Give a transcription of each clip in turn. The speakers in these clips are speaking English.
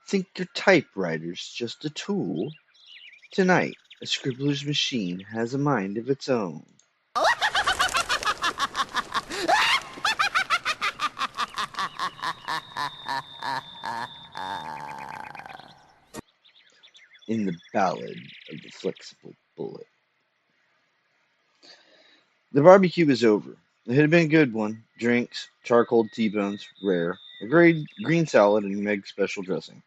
Think your typewriter's just a tool? Tonight, a scribbler's machine has a mind of its own. In the Ballad of the Flexible Bullet. The barbecue was over. It had been a good one. Drinks, charcoal T-bones, rare, a green salad, and Meg's special dressing.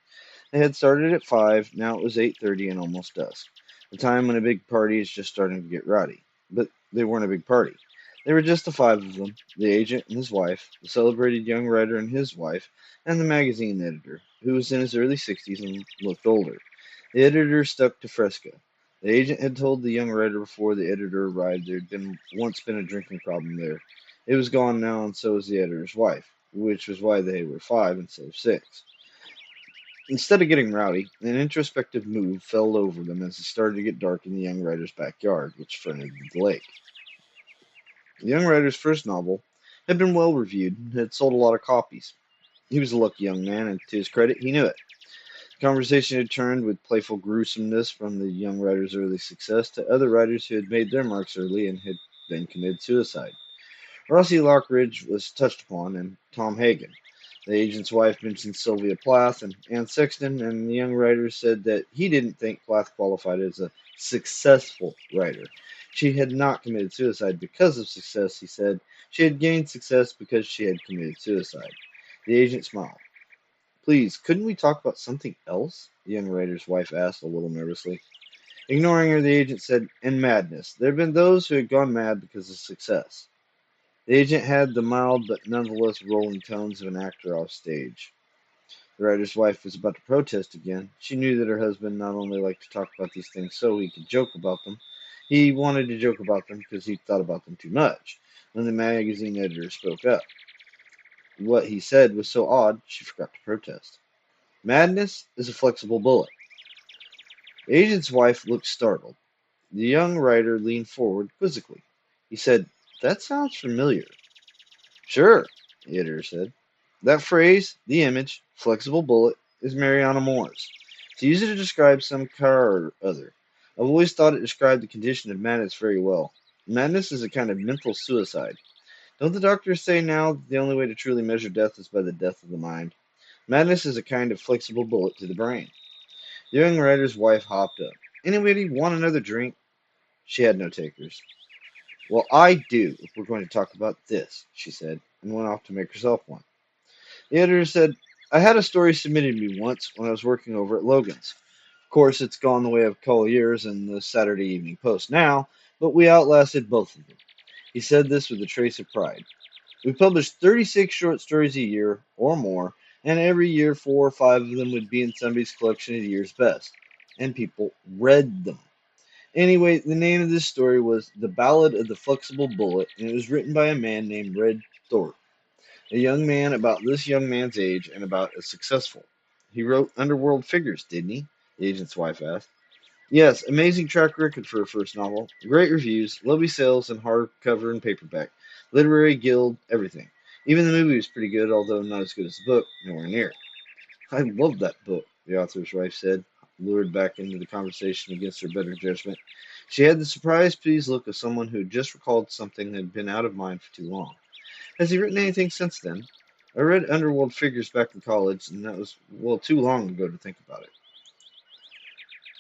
They had started at 5, now it was 8:30 and almost dusk. The time when a big party is just starting to get rowdy. But they weren't a big party. There were just the 5 of them, the agent and his wife, the celebrated young writer and his wife, and the magazine editor, who was in his early 60s and looked older. The editor stuck to Fresca. The agent had told the young writer before the editor arrived there had once been a drinking problem there. It was gone now, and so was the editor's wife, which was why they were 5 instead of 6. Instead of getting rowdy, an introspective mood fell over them as it started to get dark in the young writer's backyard, which fronted the lake. The young writer's first novel had been well reviewed and had sold a lot of copies. He was a lucky young man, and to his credit, he knew it. The conversation had turned with playful gruesomeness from the young writer's early success to other writers who had made their marks early and had then committed suicide. Rossi Lockridge was touched upon, and Tom Hagen. The agent's wife mentioned Sylvia Plath and Anne Sexton, and the young writer said that he didn't think Plath qualified as a successful writer. She had not committed suicide because of success, he said. She had gained success because she had committed suicide. The agent smiled. Please, couldn't we talk about something else? The young writer's wife asked a little nervously. Ignoring her, the agent said, and madness. There have been those who had gone mad because of success. The agent had the mild but nonetheless rolling tones of an actor off stage. The writer's wife was about to protest again. She knew that her husband not only liked to talk about these things so he could joke about them, he wanted to joke about them because he thought about them too much. When the magazine editor spoke up, what he said was so odd she forgot to protest. Madness is a flexible bullet. The agent's wife looked startled. The young writer leaned forward quizzically. He said, that sounds familiar. Sure, the editor said. That phrase, the image, flexible bullet, is Mariana Moore's. It's used to describe some car or other. I've always thought it described the condition of madness very well. Madness is a kind of mental suicide. Don't the doctors say now that the only way to truly measure death is by the death of the mind? Madness is a kind of flexible bullet to the brain. The young writer's wife hopped up. Anybody want another drink? She had no takers. Well, I do, if we're going to talk about this, she said, and went off to make herself one. The editor said, I had a story submitted to me once when I was working over at Logan's. Of course, it's gone the way of Collier's and the Saturday Evening Post now, but we outlasted both of them. He said this with a trace of pride. We published 36 short stories a year, or more, and every year 4 or 5 of them would be in somebody's collection of the year's best. And people read them. Anyway, the name of this story was The Ballad of the Flexible Bullet, and it was written by a man named Red Thorpe, a young man about this young man's age and about as successful. He wrote Underworld Figures, didn't he? The agent's wife asked. Yes, amazing track record for a first novel. Great reviews, lovely sales in hardcover and paperback. Literary guild, everything. Even the movie was pretty good, although not as good as the book, nowhere near. I loved that book, the author's wife said, lured back into the conversation against her better judgment. She had the surprised, pleased look of someone who had just recalled something that had been out of mind for too long. Has he written anything since then? I read Underworld Figures back in college, and that was, well, too long ago to think about it.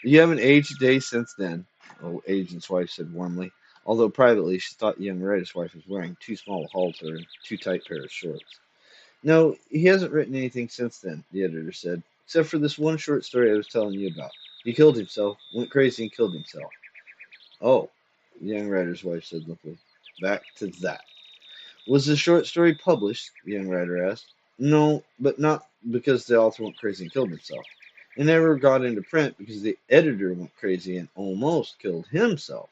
You haven't aged a day since then, the agent's wife said warmly, although privately she thought the young writer's wife was wearing too small a halter and too tight pair of shorts. No, he hasn't written anything since then, the editor said, except for this one short story I was telling you about. He killed himself, went crazy and killed himself. Oh, the young writer's wife said limply. Back to that. Was the short story published? The young writer asked. No, but not because the author went crazy and killed himself. It never got into print because the editor went crazy and almost killed himself.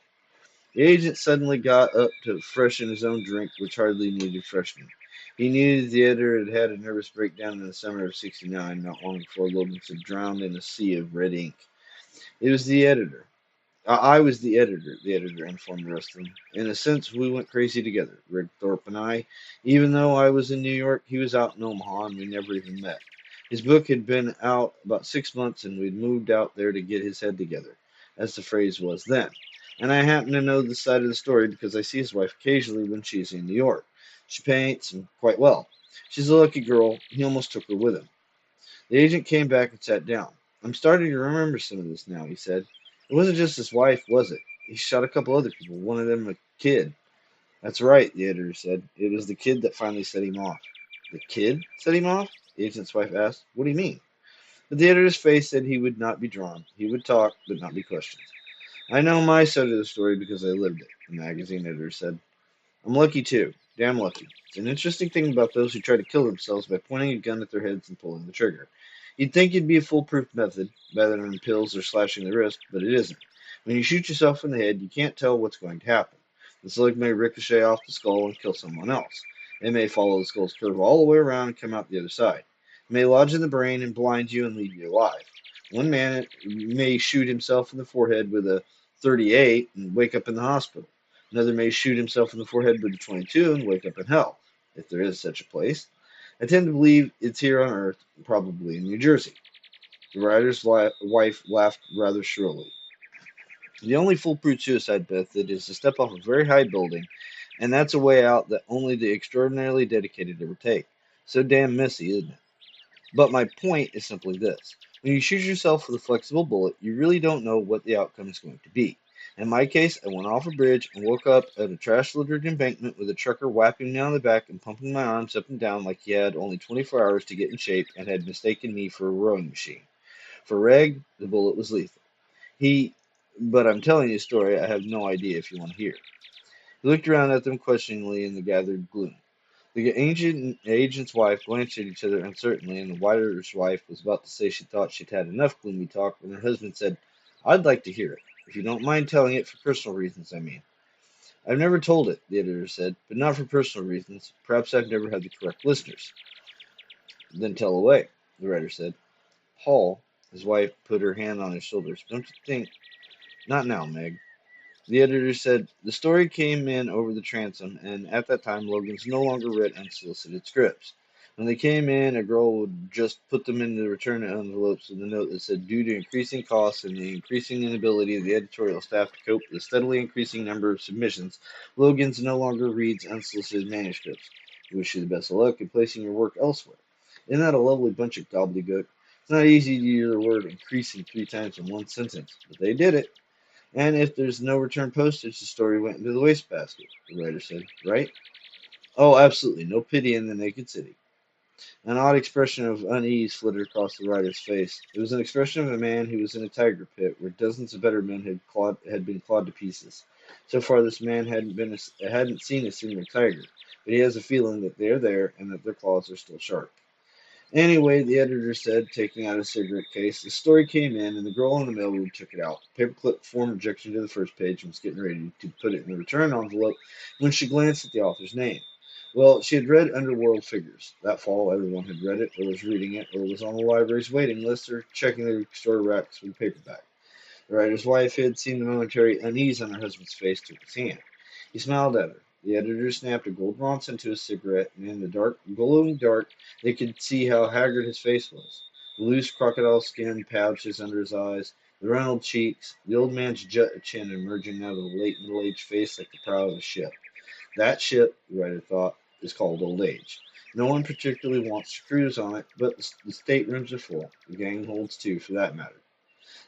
The agent suddenly got up to freshen his own drink, which hardly needed freshening. He knew that the editor had had a nervous breakdown in the summer of '69, not long before Logan's had drowned in a sea of red ink. It was the editor. I was the editor informed the rest of them. In a sense, we went crazy together, Red Thorpe and I. Even though I was in New York, he was out in Omaha, and we never even met. His book had been out about 6 months, and we'd moved out there to get his head together, as the phrase was then. And I happen to know this side of the story because I see his wife occasionally when she's in New York. She paints, and quite well. She's a lucky girl. He almost took her with him. The agent came back and sat down. I'm starting to remember some of this now, he said. It wasn't just his wife, was it? He shot a couple other people, one of them a kid. That's right, the editor said. It was the kid that finally set him off. The kid set him off? The agent's wife asked. What do you mean? But the editor's face said he would not be drawn. He would talk, but not be questioned. I know my side of the story because I lived it, the magazine editor said. I'm lucky too. Damn lucky. It's an interesting thing about those who try to kill themselves by pointing a gun at their heads and pulling the trigger. You'd think it'd be a foolproof method, rather than pills or slashing the wrist, but it isn't. When you shoot yourself in the head, you can't tell what's going to happen. The slug may ricochet off the skull and kill someone else. It may follow the skull's curve all the way around and come out the other side. It may lodge in the brain and blind you and leave you alive. One man may shoot himself in the forehead with a 38 and wake up in the hospital. Another may shoot himself in the forehead with a 22 and wake up in hell, if there is such a place. I tend to believe it's here on Earth, probably in New Jersey. The writer's wife laughed rather shrilly. The only foolproof suicide method is to step off a very high building, and that's a way out that only the extraordinarily dedicated ever take. So damn messy, isn't it? But my point is simply this. When you shoot yourself with a flexible bullet, you really don't know what the outcome is going to be. In my case, I went off a bridge and woke up at a trash-littered embankment with a trucker whapping me on the back and pumping my arms up and down like he had only 24 hours to get in shape and had mistaken me for a rowing machine. For Reg, the bullet was lethal. He, but I'm telling you a story I have no idea if you want to hear. He looked around at them questioningly in the gathered gloom. The ancient agent's wife glanced at each other uncertainly, and the writer's wife was about to say she thought she'd had enough gloomy talk when her husband said, I'd like to hear it, if you don't mind telling it for personal reasons, I mean. I've never told it, the editor said, but not for personal reasons. Perhaps I've never had the correct listeners. Then tell away, the writer said. Paul, his wife put her hand on his shoulders. Don't you think? Not now, Meg. The editor said the story came in over the transom, and at that time Logan's no longer read unsolicited scripts. When they came in, a girl would just put them in the return envelopes with a note that said, due to increasing costs and the increasing inability of the editorial staff to cope with the steadily increasing number of submissions, Logan's no longer reads unsolicited manuscripts. We wish you the best of luck in placing your work elsewhere. Isn't that a lovely bunch of gobbledygook? It's not easy to hear the word increasing 3 times in one sentence, but they did it. And if there's no return postage, the story went into the wastebasket, the writer said, right? Oh, absolutely. No pity in the naked city. An odd expression of unease flitted across the writer's face. It was an expression of a man who was in a tiger pit where dozens of better men had been clawed to pieces. So far, this man hadn't seen a single tiger, but he has a feeling that they are there and that their claws are still sharp. Anyway, the editor said, taking out a cigarette case, the story came in, and the girl in the mailroom took it out. Paperclip formed objection to the first page and was getting ready to put it in the return envelope when she glanced at the author's name. Well, she had read Underworld Figures. That fall, everyone had read it, or was reading it, or was on the library's waiting list, or checking the store racks with paperback. The writer's wife had seen the momentary unease on her husband's face, took his hand. He smiled at her. The editor snapped a gold ronce into his cigarette, and in the glowing dark, they could see how haggard his face was. The loose crocodile skin pouches under his eyes, the rounded cheeks, the old man's jut chin emerging out of a late middle-aged face like the prow of a ship. That ship, the writer thought, is called old age. No one particularly wants to cruise on it, but the staterooms are full. The gang holds two, for that matter.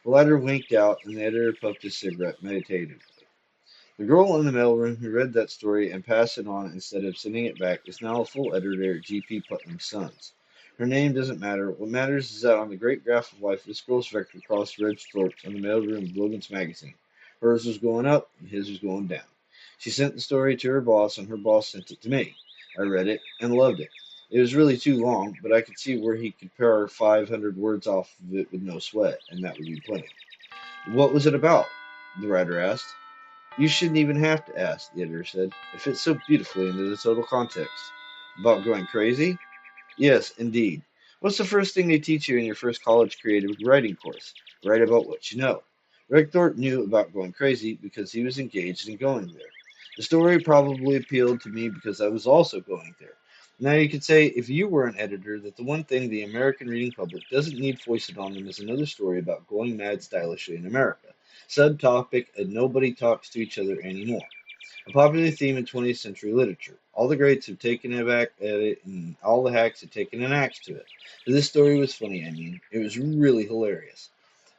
The latter winked out, and the editor puffed his cigarette meditatively. The girl in the mailroom who read that story and passed it on instead of sending it back is now a full editor at G.P. Putnam's Sons. Her name doesn't matter. What matters is that on the great graph of life, this girl's vector crossed Reg Thorpe's on the mailroom of Logan's magazine. Hers was going up, and his was going down. She sent the story to her boss, and her boss sent it to me. I read it and loved it. It was really too long, but I could see where he could pare 500 words off of it with no sweat, and that would be plenty. What was it about? The writer asked. You shouldn't even have to ask, the editor said. It fits so beautifully into the total context. About going crazy? Yes, indeed. What's the first thing they teach you in your first college creative writing course? Write about what you know. Rick Thorpe knew about going crazy because he was engaged in going there. The story probably appealed to me because I was also going there. Now you could say, if you were an editor, that the one thing the American reading public doesn't need foisted on them is another story about going mad stylishly in America. Subtopic, and nobody talks to each other anymore. A popular theme in 20th century literature. All the greats have taken a back at it, and all the hacks have taken an axe to it. But this story was funny, I mean. It was really hilarious.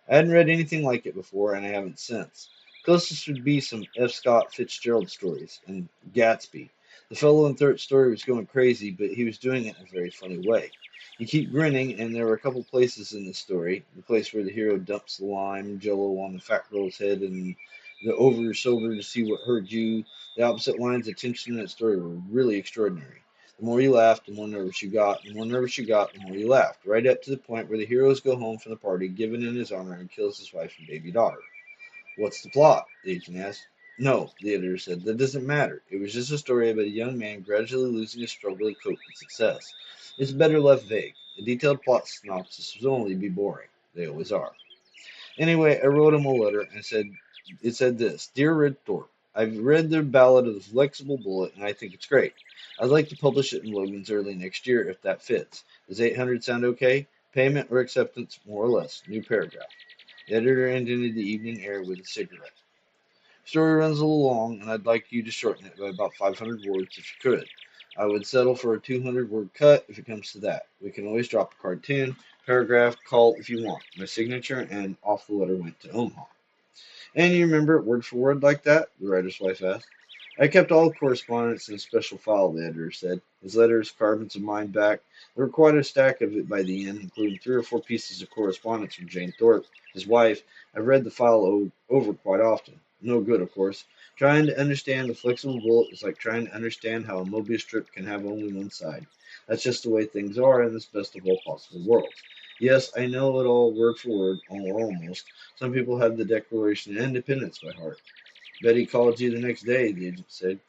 I hadn't read anything like it before, and I haven't since. Closest would be some F. Scott Fitzgerald stories, and Gatsby. The fellow in third story was going crazy, but he was doing it in a very funny way. You keep grinning, and there were a couple places in the story. The place where the hero dumps the lime jello on the fat girl's head, and the over sober to see what hurt you. The opposite lines of tension in that story were really extraordinary. The more you laughed, the more nervous you got. The more nervous you got, the more you laughed. Right up to the point where the heroes go home from the party, given in his honor, and kills his wife and baby daughter. What's the plot? The agent asked. No, the editor said. That doesn't matter. It was just a story about a young man gradually losing his struggle to cope with success. It's better left vague. A detailed plot synopsis would only be boring. They always are. Anyway, I wrote him a letter and it said this: Dear Red Thorpe, I've read the Ballad of the Flexible Bullet and I think it's great. I'd like to publish it in Logan's early next year if that fits. Does 800 sound okay? Payment or acceptance, more or less. New paragraph. The editor ended the evening air with a cigarette. Story runs a little long, and I'd like you to shorten it by about 500 words if you could. I would settle for a 200-word cut if it comes to that. We can always drop a cartoon, paragraph, call if you want. My signature, and off the letter went to Omaha. And you remember it word for word like that? The writer's wife asked. I kept all the correspondence in a special file, the editor said. His letters, carbons of mine back. There were quite a stack of it by the end, including 3 or 4 pieces of correspondence from Jane Thorpe, his wife. I've read the file over quite often. No good, of course. Trying to understand the flexible bullet is like trying to understand how a Mobius strip can have only one side. That's just the way things are in this best of all possible worlds. Yes, I know it all word for word, or almost. Some people have the Declaration of Independence by heart. Bet he called you the next day, the agent said,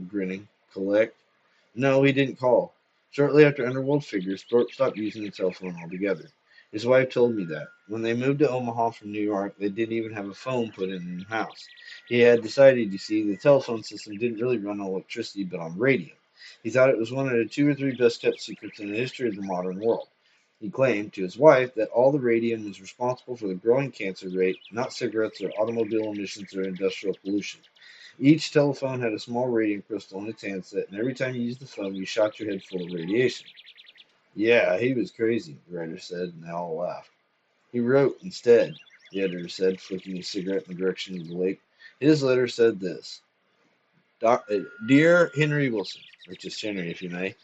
grinning. Collect? No, he didn't call. Shortly after Underworld figures, Thorpe stopped using the telephone altogether. His wife told me that. When they moved to Omaha from New York, they didn't even have a phone put in the house. He had decided, you see, the telephone system didn't really run on electricity but on radio. He thought it was one of the 2 or 3 best kept secrets in the history of the modern world. He claimed to his wife that all the radium was responsible for the growing cancer rate, not cigarettes or automobile emissions or industrial pollution. Each telephone had a small radium crystal in its handset, and every time you used the phone, you shot your head full of radiation. Yeah, he was crazy, the writer said, and they all laughed. He wrote instead, the editor said, flicking his cigarette in the direction of the lake. His letter said this: Dear Henry Wilson, which is Henry, if you may,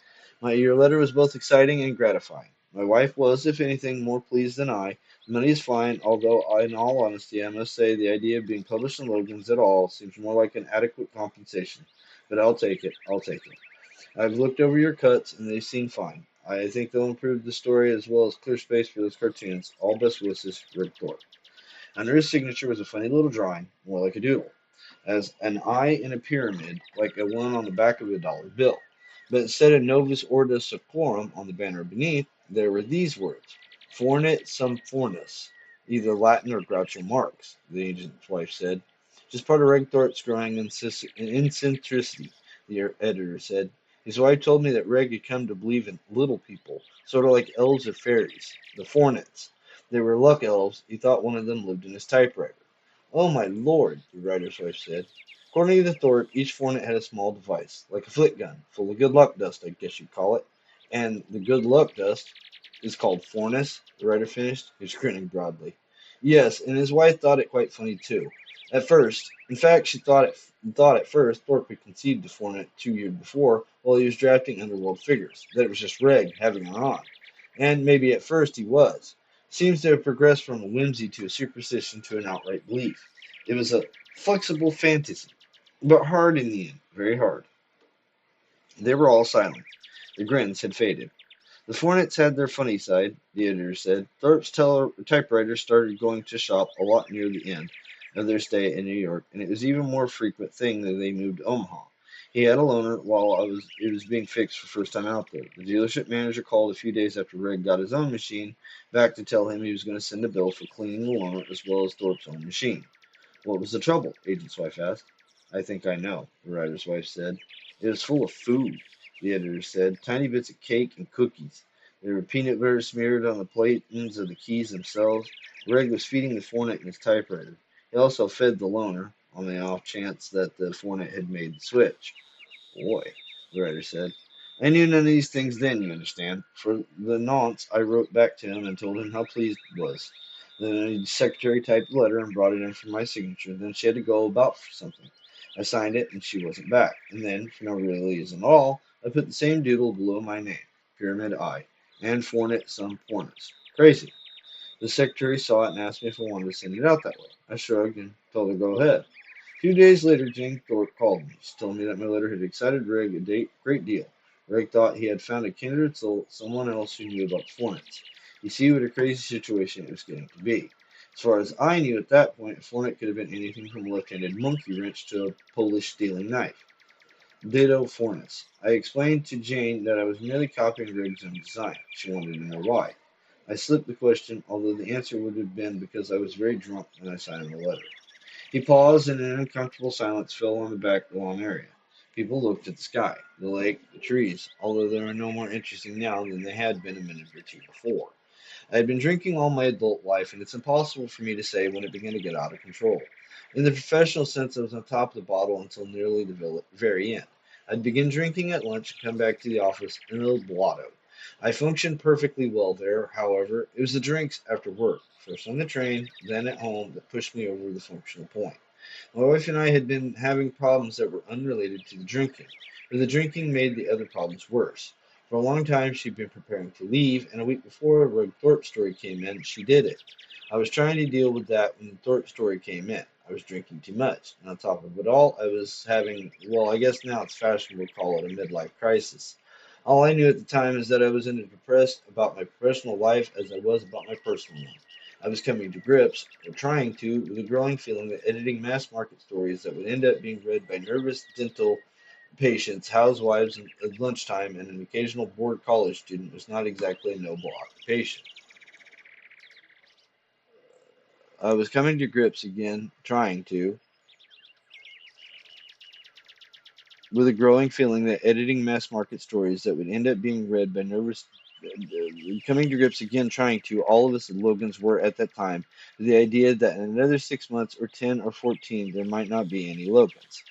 your letter was both exciting and gratifying. My wife was, if anything, more pleased than I. Money is fine, although, in all honesty, I must say the idea of being published in Logan's at all seems more like an adequate compensation. But I'll take it. I'll take it. I've looked over your cuts, and they seem fine. I think they'll improve the story as well as clear space for those cartoons. All best wishes, Rick Thorpe. Under his signature was a funny little drawing, more like a doodle, as an eye in a pyramid, like a one on the back of a dollar bill. But instead of Novus Ordo Seclorum on the banner beneath, there were these words: Fornit sum fornis, either Latin or Groucho Marx, the agent's wife said. Just part of Reg Thorpe's growing eccentricity, the editor said. His wife told me that Reg had come to believe in little people, sort of like elves or fairies, the Fornits. They were luck elves. He thought one of them lived in his typewriter. Oh, my lord, the writer's wife said. According to Thorpe, each fornit had a small device, like a flit gun, full of good luck dust, I guess you'd call it. And the good luck dust is called fornis, the writer finished. He was grinning broadly. Yes, and his wife thought it quite funny, too. At first, in fact, she thought at first Thorpe had conceived the fornit 2 years before while he was drafting Underworld figures, that it was just Reg having her on. And maybe at first he was. Seems to have progressed from a whimsy to a superstition to an outright belief. It was a flexible fantasy, but hard in the end, very hard. They were all silent. The grins had faded. The Fornets had their funny side, the editor said. Thorpe's typewriter started going to shop a lot near the end of their stay in New York, and it was even more frequent thing that they moved to Omaha. He had a loaner while it was being fixed for first time out there. The dealership manager called a few days after Red got his own machine back to tell him he was going to send a bill for cleaning the loaner as well as Thorpe's own machine. What was the trouble? Agent's wife asked. I think I know, the writer's wife said. It was full of food. the editor said. Tiny bits of cake and cookies. There were peanut butter smeared on the platings of the keys themselves. Greg was feeding the fornit in his typewriter. He also fed the loaner, on the off chance that the fornit had made the switch. Boy, the writer said. I knew none of these things then, you understand. For the nonce, I wrote back to him and told him how pleased I was. The secretary typed the letter and brought it in for my signature. Then she had to go about for something. I signed it and she wasn't back. And then, for no real reason at all, I put the same doodle below my name, Pyramid I, and fornit some pornets. Crazy. The secretary saw it and asked me if I wanted to send it out that way. I shrugged and told her to go ahead. 2 days later, Jane Thorpe called me. She told me that my letter had excited Reg a great deal. Reg thought he had found a kindred soul, someone else who knew about Florence. You see what a crazy situation it was getting to be. As far as I knew at that point, a Florence could have been anything from a left-handed monkey wrench to a Polish stealing knife. Ditto Florence. I explained to Jane that I was merely copying Reg's own design. She wanted to know why. I slipped the question, although the answer would have been because I was very drunk when I signed the letter. He paused, and an uncomfortable silence fell on the back lawn area. People looked at the sky, the lake, the trees, although they were no more interesting now than they had been a minute or two before. I had been drinking all my adult life, and it's impossible for me to say when it began to get out of control. In the professional sense, I was on top of the bottle until nearly the very end. I'd begin drinking at lunch and come back to the office in a blotto. I functioned perfectly well there, however. It was the drinks after work, first on the train, then at home, that pushed me over the functional point. My wife and I had been having problems that were unrelated to the drinking, but the drinking made the other problems worse. For a long time, she'd been preparing to leave, and a week before a Reg Thorpe story came in, she did it. I was trying to deal with that when the Thorpe story came in. I was drinking too much, and on top of it all, I was having, well, I guess now it's fashionable to call it a midlife crisis. All I knew at the time is that I was as depressed about my professional life as I was about my personal one. I was coming to grips, or trying to, with a growing feeling that editing mass market stories that would end up being read by nervous dental patients, housewives at lunchtime, and an occasional bored college student was not exactly a noble occupation. I was coming to grips again, trying to, with a growing feeling that editing mass market stories that would end up being read by nervous coming to grips again trying to all of us at Logan's were at that time with the idea that in another 6 months or 10 or 14 there might not be any Logans.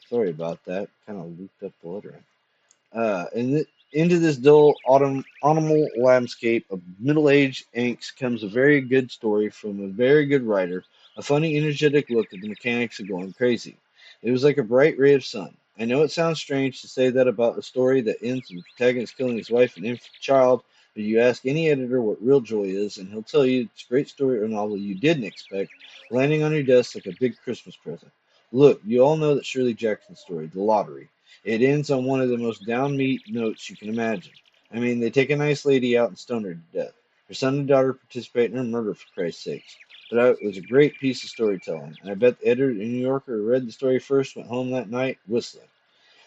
Sorry about that. Kind of looped up the lettering. Into this dull autumnal landscape of middle-aged angst comes a very good story from a very good writer, a funny, energetic look at the mechanics of going crazy. It was like a bright ray of sun. I know it sounds strange to say that about a story that ends with the protagonist killing his wife and infant child, but you ask any editor what real joy is, and he'll tell you it's a great story or novel you didn't expect, landing on your desk like a big Christmas present. Look, you all know that Shirley Jackson story, The Lottery. It ends on one of the most downbeat notes you can imagine. I mean, they take a nice lady out and stone her to death. Her son and daughter participate in her murder, for Christ's sakes. But it was a great piece of storytelling, and I bet the editor in New Yorker who read the story first went home that night whistling.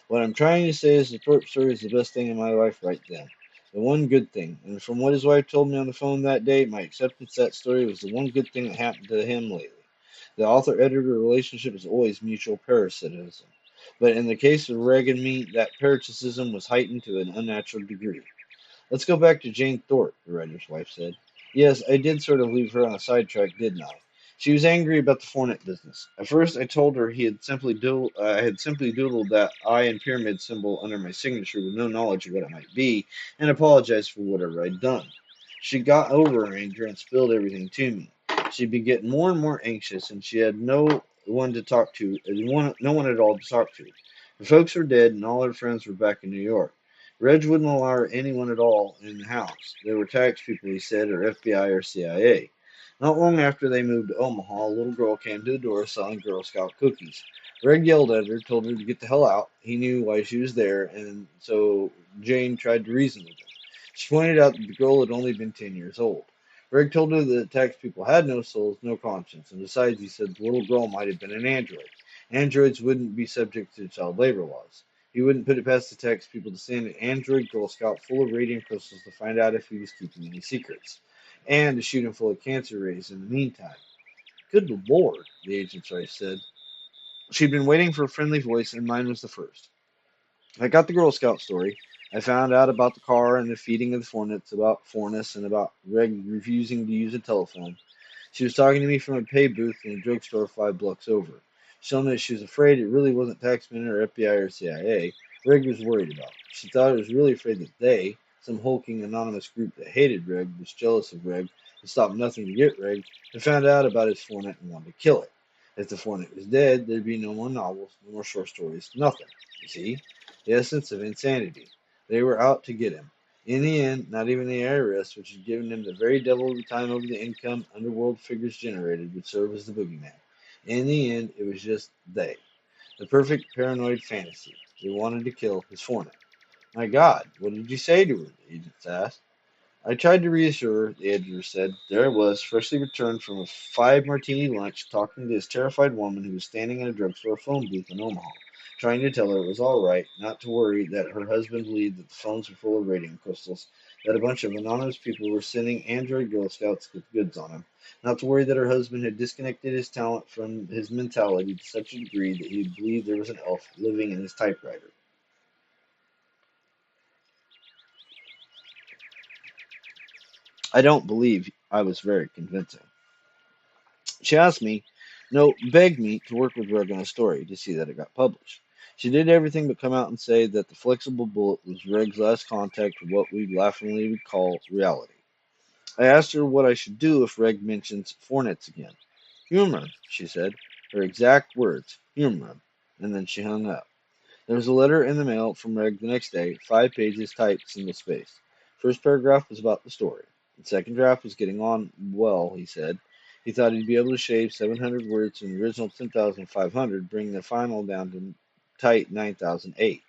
What I'm trying to say is the Thorpe story is the best thing in my life right then. The one good thing. And from what his wife told me on the phone that day, my acceptance of that story was the one good thing that happened to him lately. The author editor relationship is always mutual parasitism. But in the case of Reg and me, that parasitism was heightened to an unnatural degree. Let's go back to Jane Thorpe, the writer's wife said. Yes, I did sort of leave her on a sidetrack, didn't I? She was angry about the Fornet business. At first, I told her I had simply doodled that I and pyramid symbol under my signature with no knowledge of what it might be, and apologized for whatever I'd done. She got over her anger and spilled everything to me. She'd been getting more and more anxious, and she had no one to talk to, no one at all to talk to. Her folks were dead, and all her friends were back in New York. Reg wouldn't allow anyone at all in the house. They were tax people, he said, or FBI or CIA. Not long after they moved to Omaha, a little girl came to the door selling Girl Scout cookies. Reg yelled at her, told her to get the hell out. He knew why she was there, and so Jane tried to reason with him. She pointed out that the girl had only been 10 years old. Reg told her that the tax people had no souls, no conscience, and besides, he said the little girl might have been an android. Androids wouldn't be subject to child labor laws. He wouldn't put it past the tax people to send an android Girl Scout full of radium crystals to find out if he was keeping any secrets, and to shoot him full of cancer rays in the meantime. Good Lord, the agent's wife said. She'd been waiting for a friendly voice, and mine was the first. I got the Girl Scout story. I found out about the car and the feeding of the fornits, about Forness, and about Reg refusing to use a telephone. She was talking to me from a pay booth in a drugstore 5 blocks over. She told me that she was afraid it really wasn't taxmen or FBI or CIA Reg was worried about. She thought it was really afraid that they, some hulking anonymous group that hated Reg, was jealous of Reg, and stopped nothing to get Reg, and found out about his fornet and wanted to kill it. If the fornet was dead, there'd be no more novels, no more short stories, nothing. You see? The essence of insanity. They were out to get him. In the end, not even the IRS, which had given him the very devil of the time over the income underworld figures generated, would serve as the boogeyman. In the end, it was just they. The perfect paranoid fantasy. They wanted to kill his foreman. My God, what did you say to her? The agents asked. I tried to reassure her, the editor said. There I was, freshly returned from a 5 martini lunch, talking to this terrified woman who was standing in a drugstore phone booth in Omaha, trying to tell her it was all right, not to worry, that her husband believed that the phones were full of radium crystals, that a bunch of anonymous people were sending Android Girl Scouts with goods on him, not to worry that her husband had disconnected his talent from his mentality to such a degree that he believed there was an elf living in his typewriter. I don't believe I was very convincing. She asked me, no, begged me to work with Reg on a story to see that it got published. She did everything but come out and say that the flexible bullet was Reg's last contact with what we laughingly would call reality. I asked her what I should do if Reg mentions fornits again. Humor him, she said. Her exact words, humor him. And then she hung up. There was a letter in the mail from Reg the next day, 5 pages typed single spaced. First paragraph was about the story. The second draft was getting on well, he said. He thought he'd be able to shave 700 words from the original 10,500, bringing the final down to tight 9,008.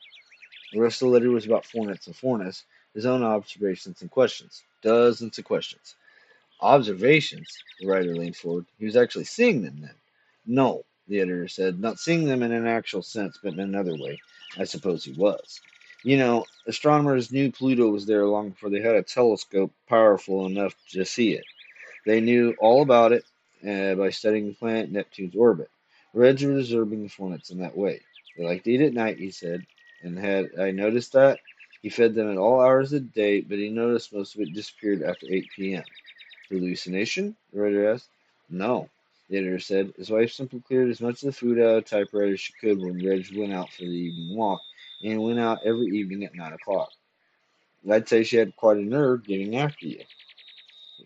The rest of the letter was about Fornitz and Forness, his own observations and questions. Dozens of questions. Observations? The writer leaned forward. He was actually seeing them then. No, the editor said, not seeing them in an actual sense, but in another way. I suppose he was. You know, astronomers knew Pluto was there long before they had a telescope powerful enough to see it. They knew all about it by studying the planet Neptune's orbit. Reds were observing the planets in that way. They liked to eat at night, he said, and had I noticed that? He fed them at all hours of the day, but he noticed most of it disappeared after 8 p.m. Hallucination? The writer asked. No, the editor said. His wife simply cleared as much of the food out of the typewriter as she could when Reg went out for the evening walk, and went out every evening at 9 o'clock. I'd say she had quite a nerve getting after you,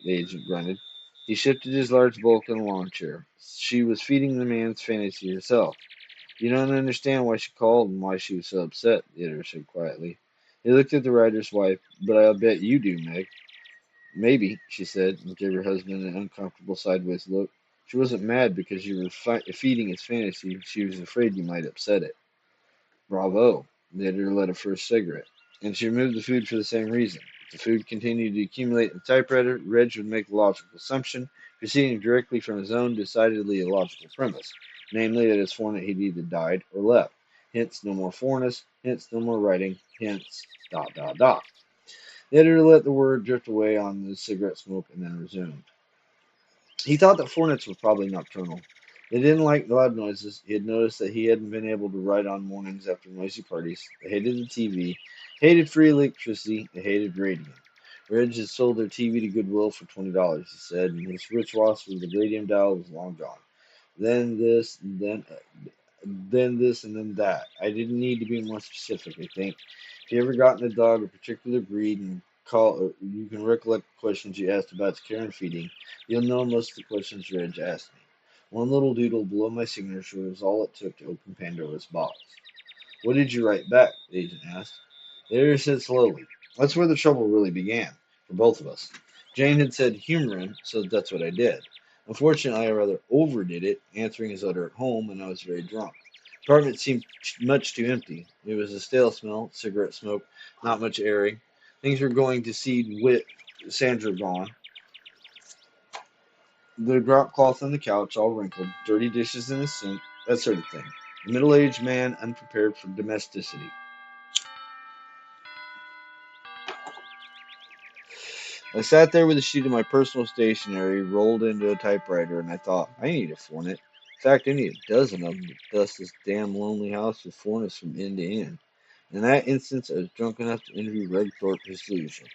the agent grunted. He shifted his large bulk in a lawn chair. She was feeding the man's fantasy herself. You don't understand why she called and why she was so upset, the editor said quietly. He looked at the writer's wife. But I'll bet you do, Meg. Maybe, she said, and gave her husband an uncomfortable sideways look. She wasn't mad because you were feeding his fantasy. She was afraid you might upset it. Bravo. The editor lit a first cigarette. And she removed the food for the same reason. If the food continued to accumulate in the typewriter, Reg would make the logical assumption, proceeding directly from his own decidedly illogical premise, namely that his format had either died or left. Hence, no more forness, hence, no more writing, hence, dot, dot, dot. The editor let the word drift away on the cigarette smoke and then resumed. He thought that hornets were probably nocturnal. They didn't like loud noises. He had noticed that he hadn't been able to write on mornings after noisy parties. They hated the TV, hated free electricity, they hated radium. Reg had sold their TV to Goodwill for $20, he said, and his rich loss with the radium dial was long gone. Then this, then this, and then that. I didn't need to be more specific, I think. If you ever gotten a dog of a particular breed and you can recollect the questions you asked about its care and feeding, you'll know most of the questions Reg asked me. One little doodle below my signature was all it took to open Pandora's box. What did you write back? The agent asked. The editor said slowly. That's where the trouble really began, for both of us. Jane had said humor him, so that's what I did. Unfortunately, I rather overdid it, answering his letter at home, and I was very drunk. The apartment seemed much too empty. It was a stale smell, cigarette smoke, not much airing. Things were going to seed with Sandra gone. The drop cloth on the couch, all wrinkled, dirty dishes in the sink, that sort of thing. A middle-aged man unprepared for domesticity. I sat there with a sheet of my personal stationery rolled into a typewriter, and I thought, I need a fornet. In fact, I need a dozen of them to dust this damn lonely house with fornets from end to end. In that instance, I was drunk enough to interview Red Thorpe his leadership.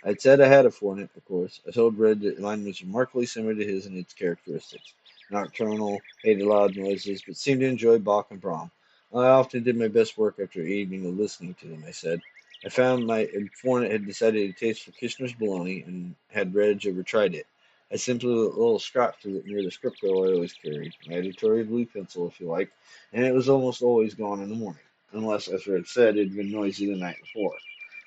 I'd said I had a fornit, of course. I told Red that mine was remarkably similar to his in its characteristics. Nocturnal, hated loud noises, but seemed to enjoy Bach and Brahms. I often did my best work after an evening of listening to them, I said. I found my fornit had decided to taste for Kishner's bologna and had Reg ever tried it. I simply lit a little scrap through it near the script roll I always carried, my editorial blue pencil, if you like, and it was almost always gone in the morning, unless, as Red said, it had been noisy the night before.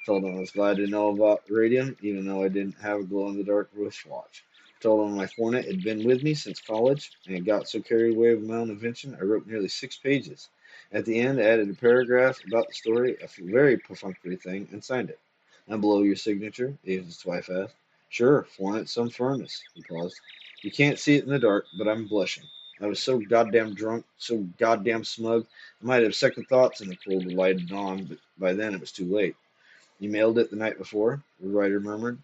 Told him I was glad to know about radium, even though I didn't have a glow-in-the-dark wristwatch. Told him my fornit had been with me since college, and I got so carried away with my own invention I wrote nearly 6 pages. At the end, I added a paragraph about the story, a very perfunctory thing, and signed it. And below your signature, the agent's wife asked. Sure, fornit some furnace. He paused. You can't see it in the dark, but I'm blushing. I was so goddamn drunk, so goddamn smug, I might have second thoughts in the cold light of dawn, but by then it was too late. You mailed it the night before? The writer murmured.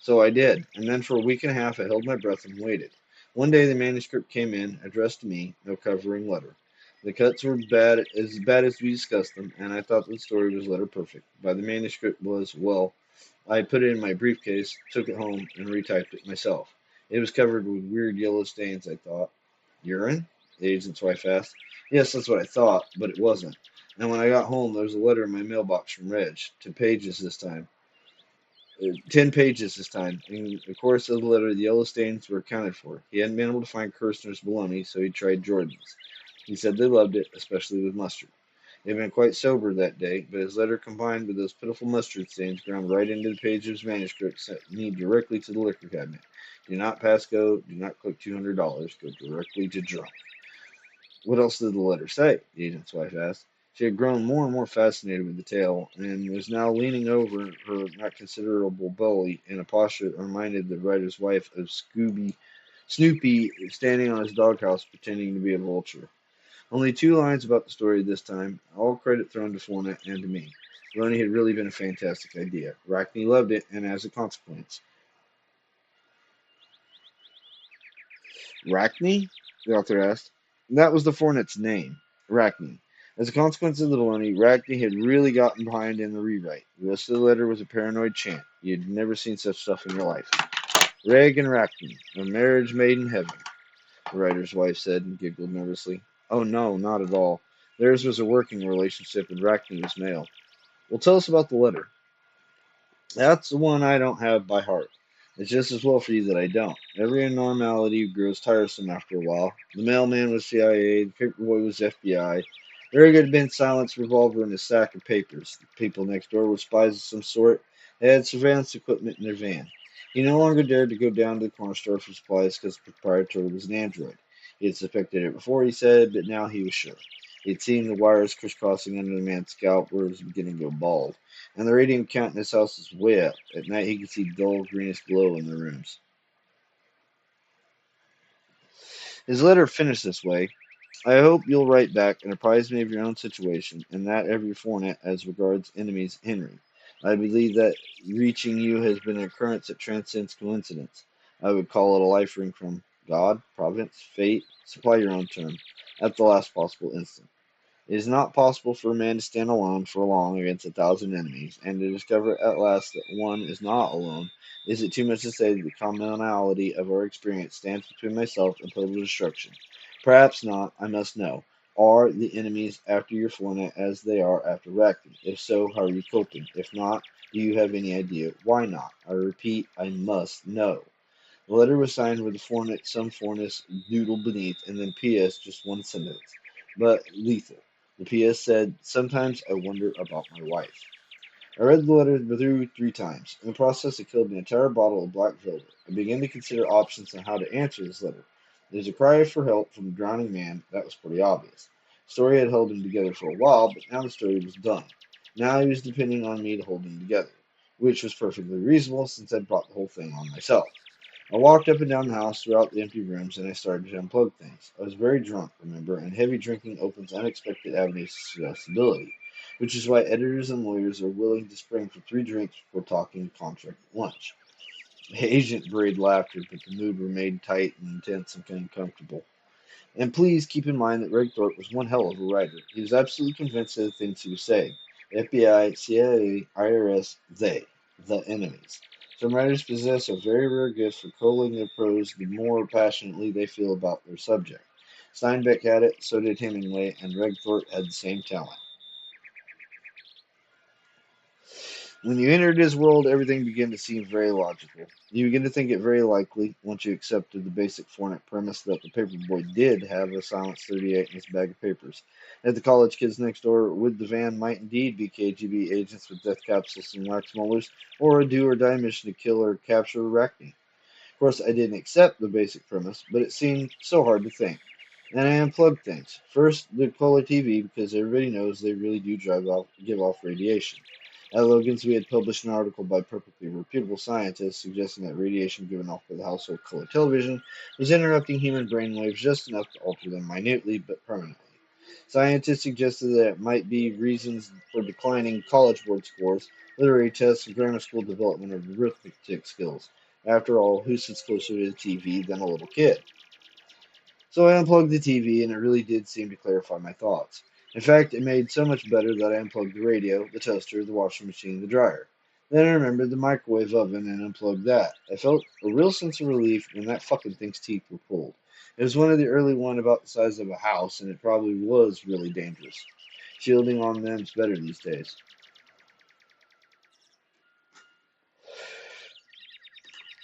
So I did, and then for a week and a half I held my breath and waited. One day the manuscript came in, addressed to me, no covering letter. The cuts were bad as we discussed them, and I thought the story was letter perfect. But the manuscript was, well, I put it in my briefcase, took it home, and retyped it myself. It was covered with weird yellow stains, I thought. Urine? The agent's wife asked. Yes, that's what I thought, but it wasn't. And when I got home, there was a letter in my mailbox from Reg. 2 pages this time. 10 pages this time. In the course of the letter, the yellow stains were accounted for. He hadn't been able to find Kirshner's bologna, so he tried Jordan's. He said they loved it, especially with mustard. He had been quite sober that day, but his letter combined with those pitiful mustard stains ground right into the page of his manuscript, sent me directly to the liquor cabinet. Do not pass go, do not click $200, go directly to drunk. What else did the letter say? The agent's wife asked. She had grown more and more fascinated with the tale, and was now leaning over her not considerable belly in a posture that reminded the writer's wife of Snoopy standing on his doghouse pretending to be a vulture. Only 2 lines about the story this time, all credit thrown to Fornet and to me. Roney had really been a fantastic idea. Rackney loved it, and as a consequence. Rackney? The author asked. That was the Fornet's name, Rackney. As a consequence of the baloney, Rackney had really gotten behind in the rewrite. The rest of the letter was a paranoid chant. You'd never seen such stuff in your life. Reg and Rackney, a marriage made in heaven, the writer's wife said and giggled nervously. Oh no, not at all. Theirs was a working relationship and Rackney was male. Well, tell us about the letter. That's the one I don't have by heart. It's just as well for you that I don't. Every normality grows tiresome after a while. The mailman was CIA, the paperboy was FBI. Very good Ben Silent's revolver and a sack of papers. The people next door were spies of some sort. They had surveillance equipment in their van. He no longer dared to go down to the corner store for supplies because the proprietor was an android. He had suspected it before, he said, but now he was sure. He had seen the wires crisscrossing under the man's scalp where it was beginning to go bald, and the radium count in his house was way up. At night he could see dull greenish glow in the rooms. His letter finished this way. I hope you'll write back and apprise me of your own situation, and that of your fornet as regards enemies Henry. I believe that reaching you has been an occurrence that transcends coincidence. I would call it a life ring from God, Providence, Fate, supply your own term, at the last possible instant. It is not possible for a man to stand alone for long against 1,000 enemies, and to discover at last that one is not alone. Is it too much to say that the commonality of our experience stands between myself and total destruction? Perhaps not. I must know. Are the enemies after your fortnight as they are after Rackham? If so, how are you coping? If not, do you have any idea why not? I repeat, I must know. The letter was signed with a fornit, some fornus doodle beneath, and then P.S. just one sentence, but lethal. The P.S. said, sometimes I wonder about my wife. I read the letter through 3 times. In the process, I killed an entire bottle of black velvet. I began to consider options on how to answer this letter. There's a cry for help from a drowning man. That was pretty obvious. The story had held him together for a while, but now the story was done. Now he was depending on me to hold him together, which was perfectly reasonable since I'd brought the whole thing on myself. I walked up and down the house throughout the empty rooms, and I started to unplug things. I was very drunk, remember, and heavy drinking opens unexpected avenues to suggestibility, which is why editors and lawyers are willing to spring for 3 drinks before talking contract at lunch. The agent buried laughter, but the mood remained tight and intense and uncomfortable. And please keep in mind that Reg Thorpe was one hell of a writer. He was absolutely convinced of the things he was saying. FBI, CIA, IRS, they, the enemies. Some writers possess a very rare gift for culling their prose the more passionately they feel about their subject. Steinbeck had it, so did Hemingway, and Regthorpe had the same talent. When you entered his world, everything began to seem very logical. You begin to think it very likely, once you accepted the basic fornit premise that the paperboy did have a Silence 38 in his bag of papers, that the college kids next door with the van might indeed be KGB agents with death capsules and wax molars, or a do or die mission to kill or capture Arachne. Of course, I didn't accept the basic premise, but it seemed so hard to think. And I unplugged things. First, the color TV, because everybody knows they really do give off radiation. At Logan's, we had published an article by perfectly reputable scientists suggesting that radiation given off by the household color television was interrupting human brainwaves just enough to alter them minutely but permanently. Scientists suggested that it might be reasons for declining college board scores, literary tests, and grammar school development of arithmetic skills. After all, who sits closer to the TV than a little kid? So I unplugged the TV, and it really did seem to clarify my thoughts. In fact, it made so much better that I unplugged the radio, the toaster, the washing machine, the dryer. Then I remembered the microwave oven and unplugged that. I felt a real sense of relief when that fucking thing's teeth were pulled. It was one of the early one about the size of a house, and it probably was really dangerous. Shielding on them's better these days.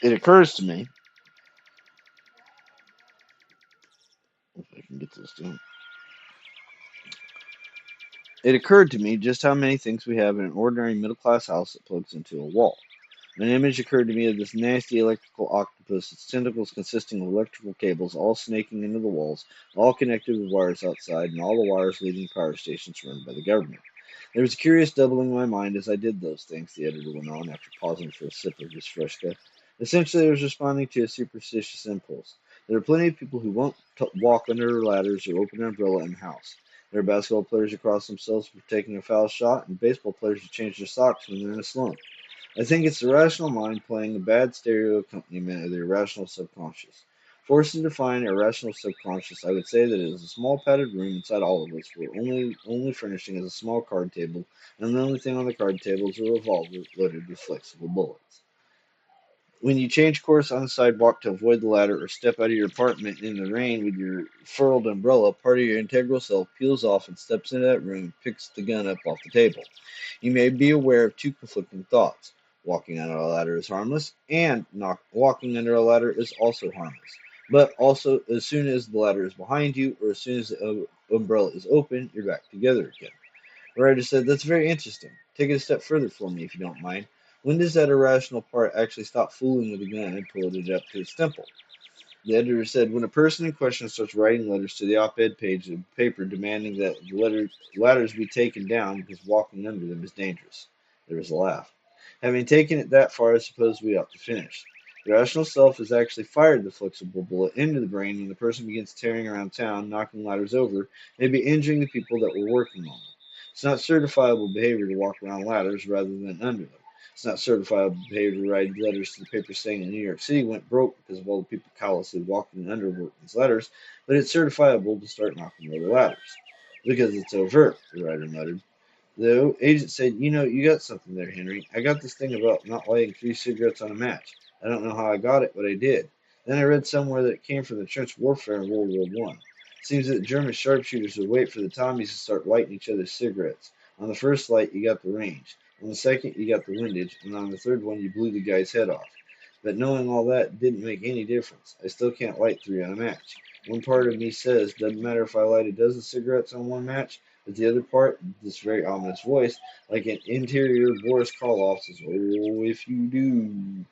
It occurs to me, if I can get this down, it occurred to me just how many things we have in an ordinary middle class house that plugs into a wall. An image occurred to me of this nasty electrical octopus, its tentacles consisting of electrical cables all snaking into the walls, all connected with wires outside, and all the wires leading to power stations run by the government. There was a curious doubling in my mind as I did those things, the editor went on, after pausing for a sip of his Freshka. Essentially, I was responding to a superstitious impulse. There are plenty of people who won't walk under ladders or open an umbrella in the house. There are basketball players who cross themselves for taking a foul shot, and baseball players who change their socks when they're in a slump. I think it's the rational mind playing a bad stereo accompaniment of the irrational subconscious. Forced to define irrational subconscious, I would say that it is a small padded room inside all of us, where only furnishing is a small card table, and the only thing on the card table is a revolver loaded with flexible bullets. When you change course on the sidewalk to avoid the ladder or step out of your apartment in the rain with your furled umbrella, part of your integral self peels off and steps into that room and picks the gun up off the table. You may be aware of two conflicting thoughts. Walking under a ladder is harmless, and not walking under a ladder is also harmless. But also, as soon as the ladder is behind you, or as soon as the umbrella is open, you're back together again. The writer said, "That's very interesting. Take it a step further for me, if you don't mind. When does that irrational part actually stop fooling with the gun and pull it up to its temple?" The editor said, "When a person in question starts writing letters to the op-ed page of the paper demanding that the ladders be taken down because walking under them is dangerous." There was a laugh. "Having taken it that far, I suppose we ought to finish. The rational self has actually fired the flexible bullet into the brain when the person begins tearing around town, knocking ladders over, maybe injuring the people that were working on them. It's not certifiable behavior to walk around ladders rather than under them. It's not certifiable behavior to write letters to the paper saying that New York City went broke because of all the people callously walking under workmen's ladders, but it's certifiable to start knocking over ladders. Because it's overt," the writer muttered. The agent said, you got something there, Henry. I got this thing about not lighting 3 cigarettes on a match. I don't know how I got it, but I did. Then I read somewhere that it came from the trench warfare in World War One. Seems that German sharpshooters would wait for the Tommies to start lighting each other's cigarettes. On the first light, you got the range. On the second, you got the windage. And on the third one, you blew the guy's head off. But knowing all that didn't make any difference. I still can't light 3 on a match. One part of me says, doesn't matter if I light a dozen cigarettes on one match, but the other part, this very ominous voice, like an interior Boris Karloff, says, "Oh, if you do."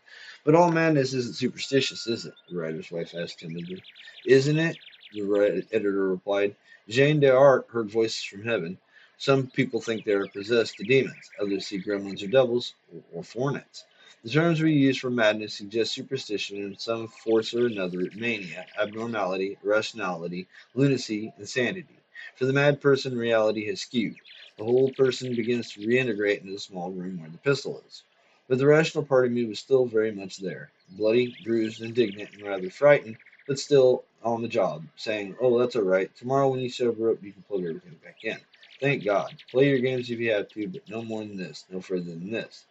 But all madness isn't superstitious, is it? The writer's wife asked timidly. "Isn't it?" The editor replied. "Jeanne d'Arc heard voices from heaven. Some people think they are possessed to demons. Others see gremlins or devils, or fornits. The terms we use for madness suggest superstition in some force or another, mania, abnormality, irrationality, lunacy, insanity. For the mad person, reality has skewed. The whole person begins to reintegrate into the small room where the pistol is. But the rational part of me was still very much there, bloody, bruised, indignant, and rather frightened, but still on the job, saying, 'Oh, that's all right. Tomorrow when you sober up, you can plug everything back in.' Thank God. Play your games if you have to, but no more than this, no further than this.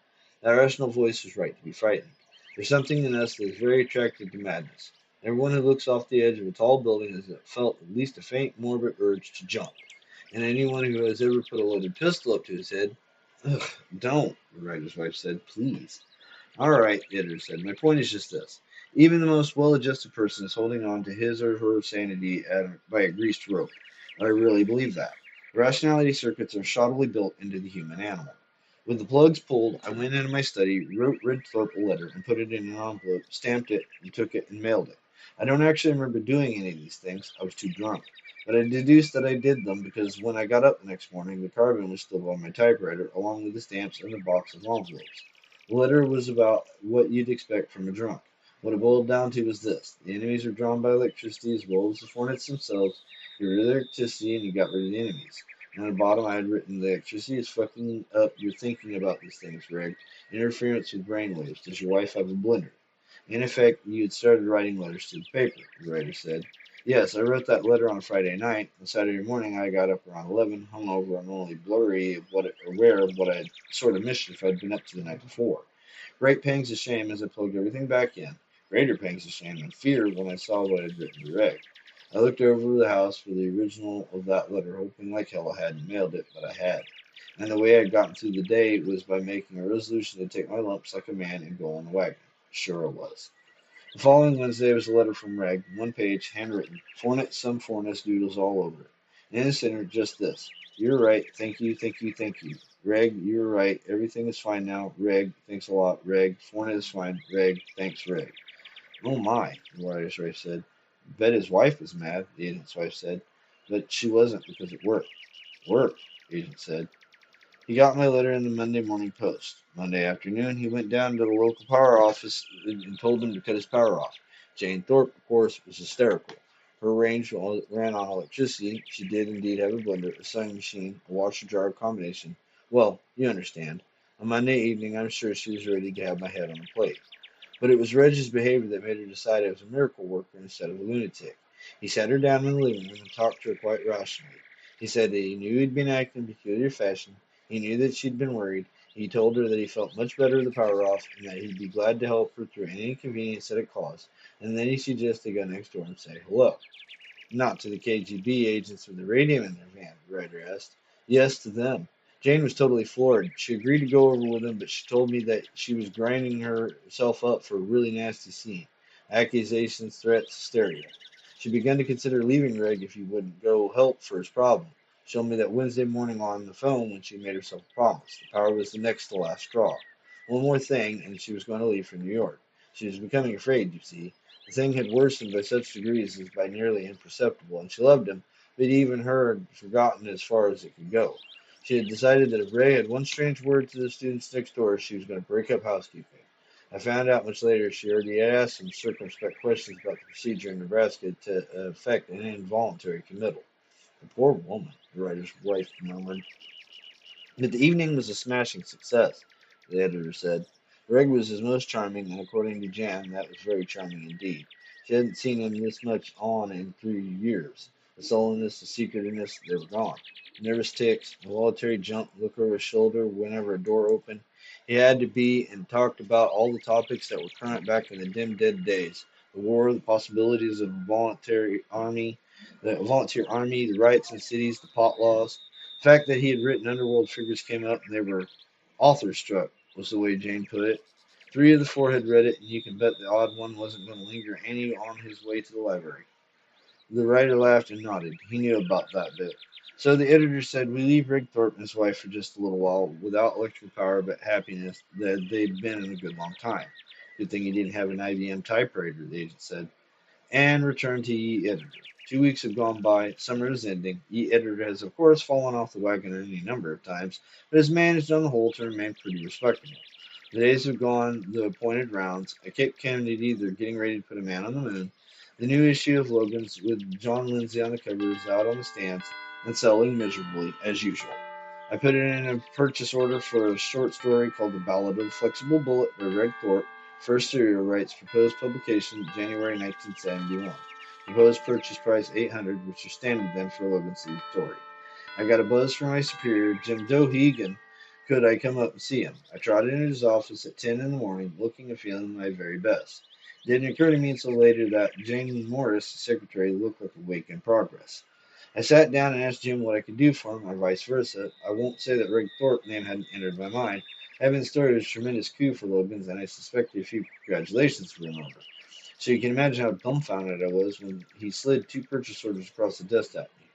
That rational voice was right to be frightened. There's something in us that is very attracted to madness. Everyone who looks off the edge of a tall building has felt at least a faint, morbid urge to jump. And anyone who has ever put a loaded pistol up to his head, ugh, don't, the writer's wife said, please. All right, the editor said. My point is just this. Even the most well-adjusted person is holding on to his or her sanity by a greased rope. I really believe that. Rationality circuits are shoddily built into the human animal. With the plugs pulled, I went into my study, wrote Red Thorpe a letter, and put it in an envelope, stamped it, and took it and mailed it. I don't actually remember doing any of these things. I was too drunk. But I deduced that I did them because when I got up the next morning, the carbon was still on my typewriter, along with the stamps and the box of envelopes. The letter was about what you'd expect from a drunk. What it boiled down to was this: the enemies are drawn by electricity as well as the fornits themselves. Get rid of the electricity and you got rid of the enemies. And on the bottom I had written, the electricity is fucking up your thinking about these things, Greg. Interference with brainwaves. Does your wife have a blender? In effect, you had started writing letters to the paper, the writer said. Yes, I wrote that letter on Friday night. On Saturday morning, I got up around 11, hungover and only blurry of aware of what sort of mischief I'd been up to the night before. Great pangs of shame as I plugged everything back in. Greater pangs of shame and fear when I saw what I'd written to Reg. I looked over the house for the original of that letter, hoping like hell I hadn't mailed it, but I had. And the way I'd gotten through the day was by making a resolution to take my lumps like a man and go on the wagon. Sure it was. The following Wednesday was a letter from Reg, one page, handwritten, fornit some fornits doodles all over it. And in the center, just this: You're right, thank you, thank you, thank you. Reg, you're right, everything is fine now. Reg, thanks a lot. Reg, fornit is fine. Reg, thanks, Reg. Oh my, the writer's wife said. Bet his wife was mad, the agent's wife said. But she wasn't because it worked. Worked, the agent said. He got my letter in the Monday Morning Post. Monday afternoon, he went down to the local power office and told them to cut his power off. Jane Thorpe, of course, was hysterical. Her range ran on electricity. She did indeed have a blender, a sewing machine, a washer-dryer combination. Well, you understand. On Monday evening, I'm sure she was ready to have my head on a plate. But it was Reg's behavior that made her decide I was a miracle worker instead of a lunatic. He sat her down in the living room and talked to her quite rationally. He said that he knew he'd been acting in a peculiar fashion. He knew that she'd been worried. He told her that he felt much better with the power off and that he'd be glad to help her through any inconvenience that it caused. And then he suggested to go next door and say hello. Not to the KGB agents with the radium in their van, the writer asked. Yes, to them. Jane was totally floored. She agreed to go over with them, but she told me that she was grinding herself up for a really nasty scene. Accusations, threats, hysteria. She began to consider leaving Reg if he wouldn't go help for his problem. She told me that Wednesday morning on the phone when she made herself a promise. The power was the next to last straw. One more thing, and she was going to leave for New York. She was becoming afraid, you see. The thing had worsened by such degrees as by nearly imperceptible, and she loved him, but even her had forgotten as far as it could go. She had decided that if Ray had one strange word to the students next door, she was going to break up housekeeping. I found out much later she already had asked some circumspect questions about the procedure in Nebraska to effect an involuntary committal. The poor woman, the writer's wife murmured. But the evening was a smashing success, the editor said. Greg was his most charming, and according to Jan, that was very charming indeed. She hadn't seen him this much on in 3 years. The sullenness, the secretiveness, they were gone. Nervous ticks, a voluntary jump, look over his shoulder whenever a door opened. He had to be and talked about all the topics that were current back in the dim dead days. The war, the possibilities of volunteer army, the riots in cities, the pot laws. The fact that he had written underworld figures came up and they were author struck, was the way Jane put it. Three of the four had read it, and you can bet the odd one wasn't going to linger any on his way to the library. The writer laughed and nodded. He knew about that bit. So the editor said, we leave Rick Thorpe and his wife for just a little while, without electrical power but happiness that they'd been in a good long time. Good thing he didn't have an IBM typewriter, the agent said, and return to Ye Editor. 2 weeks have gone by, summer is ending. Ye Editor has, of course, fallen off the wagon any number of times, but has managed on the whole to remain pretty respectable. The days have gone the appointed rounds. I kept Kennedy either getting ready to put a man on the moon, the new issue of Logan's with John Lindsay on the cover is out on the stands and selling miserably, as usual. I put it in a purchase order for a short story called The Ballad of the Flexible Bullet by Reg Thorpe. First serial rights, proposed publication January 1971. Proposed purchase price $800, which was standard then for a Logan Sleeve story. I got a buzz from my superior, Jim Dohegan. Could I come up and see him? I trotted into his office at 10 in the morning, looking and feeling my very best. It didn't occur to me until later that Jane Morris, the secretary, looked like a wake in progress. I sat down and asked Jim what I could do for him, or vice versa. I won't say that Rig Thorpe's name hadn't entered my mind. Having started a tremendous coup for Logan's, and I suspected a few congratulations were in order. So you can imagine how dumbfounded I was when he slid two purchase orders across the desk at me.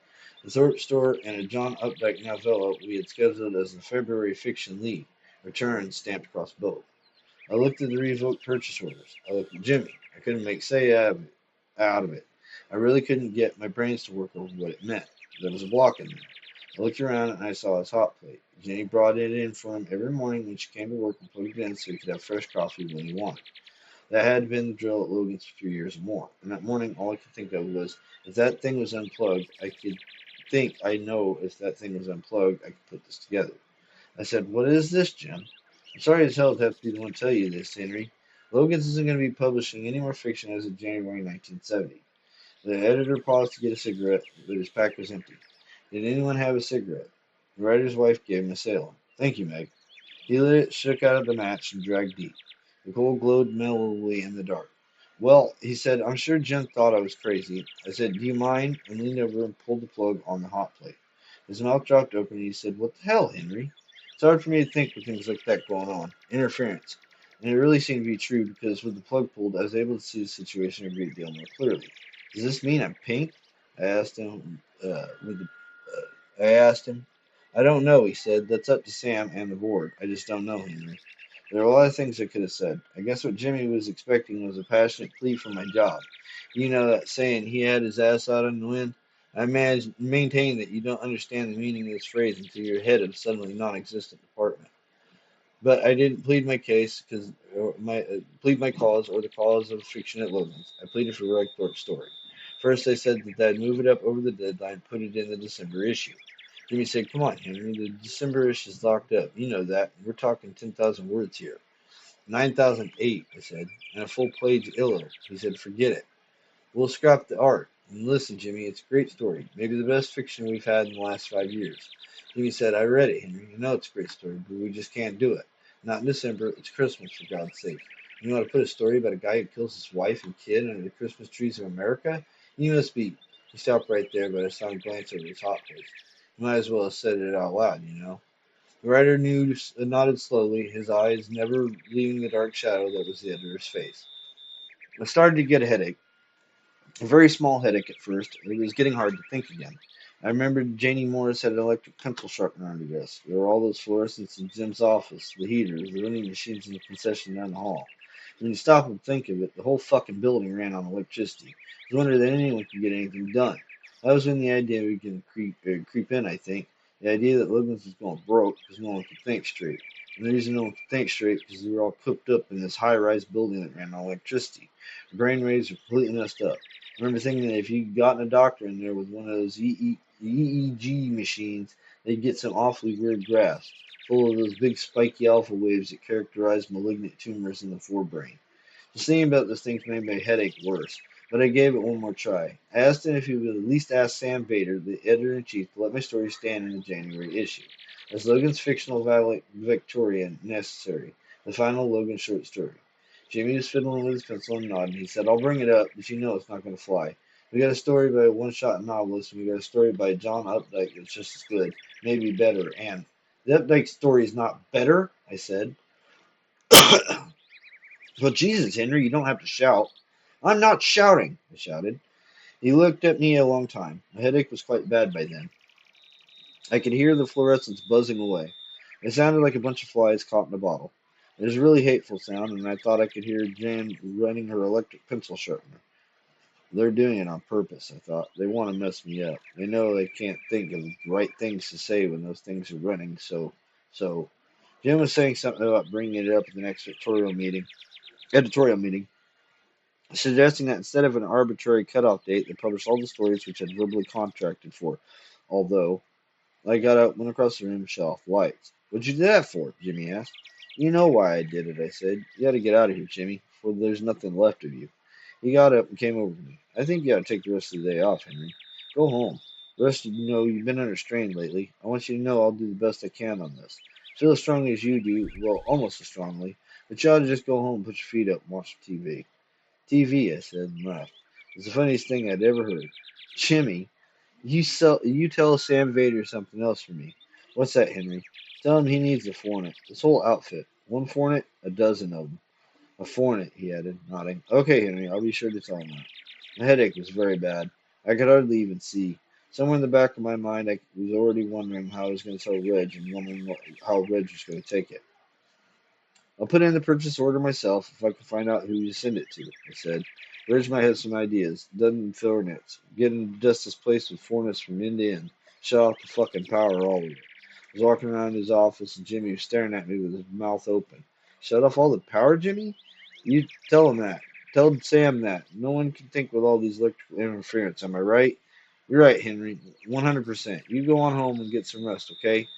The Thorpe store and a John Updike novella we had scheduled as the February fiction lead. Return stamped across both. I looked at the revoked purchase orders. I looked at Jimmy. I couldn't make say out of it. I really couldn't get my brains to work over what it meant. There was a block in there. I looked around and I saw his hot plate. Jenny brought it in for him every morning when she came to work and plugged it in so he could have fresh coffee when he wanted. That had been the drill at Logan's for 3 years or more. And that morning, all I could think of was, if that thing was unplugged, I know if that thing was unplugged, I could put this together. I said, "What is this, Jim?" "I'm sorry as hell to have to be the one to tell you this, Henry. Logan's isn't going to be publishing any more fiction as of January 1970. The editor paused to get a cigarette, but his pack was empty. Did anyone have a cigarette? The writer's wife gave him a Salem. Thank you, Meg. He lit it, shook out the match, and dragged deep. The coal glowed mellowly in the dark. "Well," he said, "I'm sure Jim thought I was crazy." I said, "Do you mind?" and leaned over and pulled the plug on the hot plate. His mouth dropped open and he said, "What the hell, Henry?" It's hard for me to think with things like that going on. Interference. And it really seemed to be true because with the plug pulled, I was able to see the situation a great deal more clearly. "Does this mean I'm pink?" I asked him. I asked him. "I don't know," he said. "That's up to Sam and the board. I just don't know, Henry." There were a lot of things I could have said. I guess what Jimmy was expecting was a passionate plea for my job. You know that saying, he had his ass out in the wind? I maintain that you don't understand the meaning of this phrase until you're head of a suddenly non-existent department. But I didn't plead my case because plead my cause or the cause of fiction at Logan's. I pleaded for Red Thorpe's story. First, I said that I'd move it up over the deadline, put it in the December issue. Jimmy said, "Come on, Henry, the December issue is locked up. You know that. We're talking 10,000 words here." 9,008, I said, and a full page iller. He said, "Forget it. We'll scrap the art. And listen, Jimmy, it's a great story. Maybe the best fiction we've had in the last 5 years." Jimmy said, "I read it, Henry. I know it's a great story, but we just can't do it. Not in December. It's Christmas, for God's sake. You know how to put a story about a guy who kills his wife and kid under the Christmas trees of America? You must be." He stopped right there, but I saw him glance over his hot plate. "You might as well have said it out loud, you know." The writer nodded slowly, his eyes never leaving the dark shadow that was the editor's face. I started to get a headache. A very small headache at first. It was getting hard to think again. I remembered Janie Morris had an electric pencil sharpener on her desk. There were all those fluorescents in Jim's office, the heaters, the vending machines in the concession down the hall. When you stop and think of it, the whole fucking building ran on electricity. It was a wonder that anyone could get anything done. That was when the idea began to creep in, I think. The idea that Logan's was going broke because no one could think straight. And the reason no one could think straight because they were all cooped up in this high-rise building that ran on electricity. The brain waves were completely messed up. I remember thinking that if you'd gotten a doctor in there with one of those EEG machines, they'd get some awfully weird graphs, full of those big spiky alpha waves that characterize malignant tumors in the forebrain. Just thinking about those things made my headache worse, but I gave it one more try. I asked him if he would at least ask Sam Bader, the editor-in-chief, to let my story stand in the January issue, as Logan's fictional Victorian necessary, the final Logan short story. Jimmy was fiddling with his pencil and nodding. He said, "I'll bring it up, but you know it's not going to fly. We got a story by a one-shot novelist, and we got a story by John Updike that's just as good, maybe better, and..." "The Updike story is not better," I said. "Well, Jesus, Henry, you don't have to shout." "I'm not shouting," I shouted. He looked at me a long time. My headache was quite bad by then. I could hear the fluorescents buzzing away. It sounded like a bunch of flies caught in a bottle. It was a really hateful sound, and I thought I could hear Jan running her electric pencil sharpener. They're doing it on purpose, I thought. They want to mess me up. They know they can't think of the right things to say when those things are running, so Jim was saying something about bringing it up at the next editorial meeting, suggesting that instead of an arbitrary cutoff date, they publish all the stories which had verbally contracted for. Although I got up, went across the room, and shut off the lights. "What'd you do that for?" Jimmy asked. "You know why I did it," I said. "You got to get out of here, Jimmy, for there's nothing left of you." He got up and came over to me. "I think you ought to take the rest of the day off, Henry. Go home. The rest of you know you've been under strain lately. I want you to know I'll do the best I can on this. Feel as strongly as you do, well, almost as strongly, but you ought to just go home and put your feet up and watch some TV. TV, I said and laughed. It's the funniest thing I'd ever heard. Jimmy, you tell Sam Vader something else for me. What's that, Henry? Tell him he needs a fornit. This whole outfit. One fornit, a dozen of them. A fornit, he added, nodding. Okay, Henry, I'll be sure to tell him that. My headache was very bad. I could hardly even see. Somewhere in the back of my mind, I was already wondering how I was going to tell Reg and wondering how Reg was going to take it. I'll put in the purchase order myself if I can find out who to send it to, I said. Reg might have some ideas. Dozen fornits. Get him to dust this place with fornits from end to end. Shut off the fucking power all of it. I was walking around his office and Jimmy was staring at me with his mouth open. Shut off all the power, Jimmy? You tell him that. Tell Sam that. No one can think with all these electrical interference, am I right? You're right, Henry. 100%. You go on home and get some rest, okay?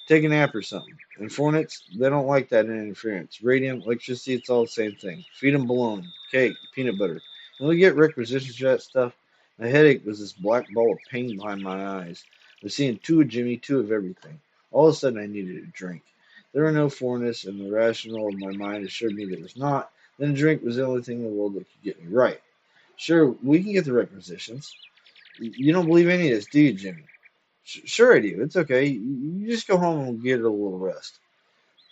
Take a nap or something. And Fornits, they don't like that interference. Radium, electricity, it's all the same thing. Feed 'em bologna, cake, peanut butter. And we get requisitions for that stuff. My headache was this black ball of pain behind my eyes. I was seeing two of Jimmy, two of everything. All of a sudden, I needed a drink. There were no Fornits, and the rational of my mind assured me there was not. Then a drink was the only thing in the world that could get me right. Sure, we can get the requisitions. You don't believe any of this, do you, Jimmy? Sure I do. It's okay. You just go home and get a little rest.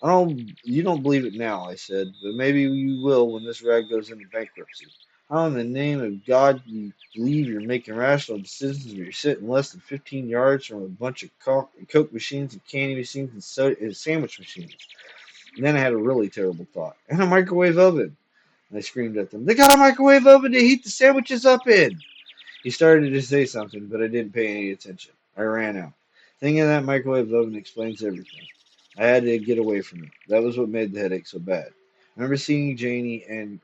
I don't. You don't believe it now, I said, but maybe you will when this rag goes into bankruptcy. How in the name of God do you believe you're making rational decisions when you're sitting less than 15 yards from a bunch of Coke machines and candy machines and, and sandwich machines? And then I had a really terrible thought. And a microwave oven. And I screamed at them, they got a microwave oven to heat the sandwiches up in. He started to say something, but I didn't pay any attention. I ran out. Thinking of that microwave oven explains everything. I had to get away from it. That was what made the headache so bad. I remember seeing Janie and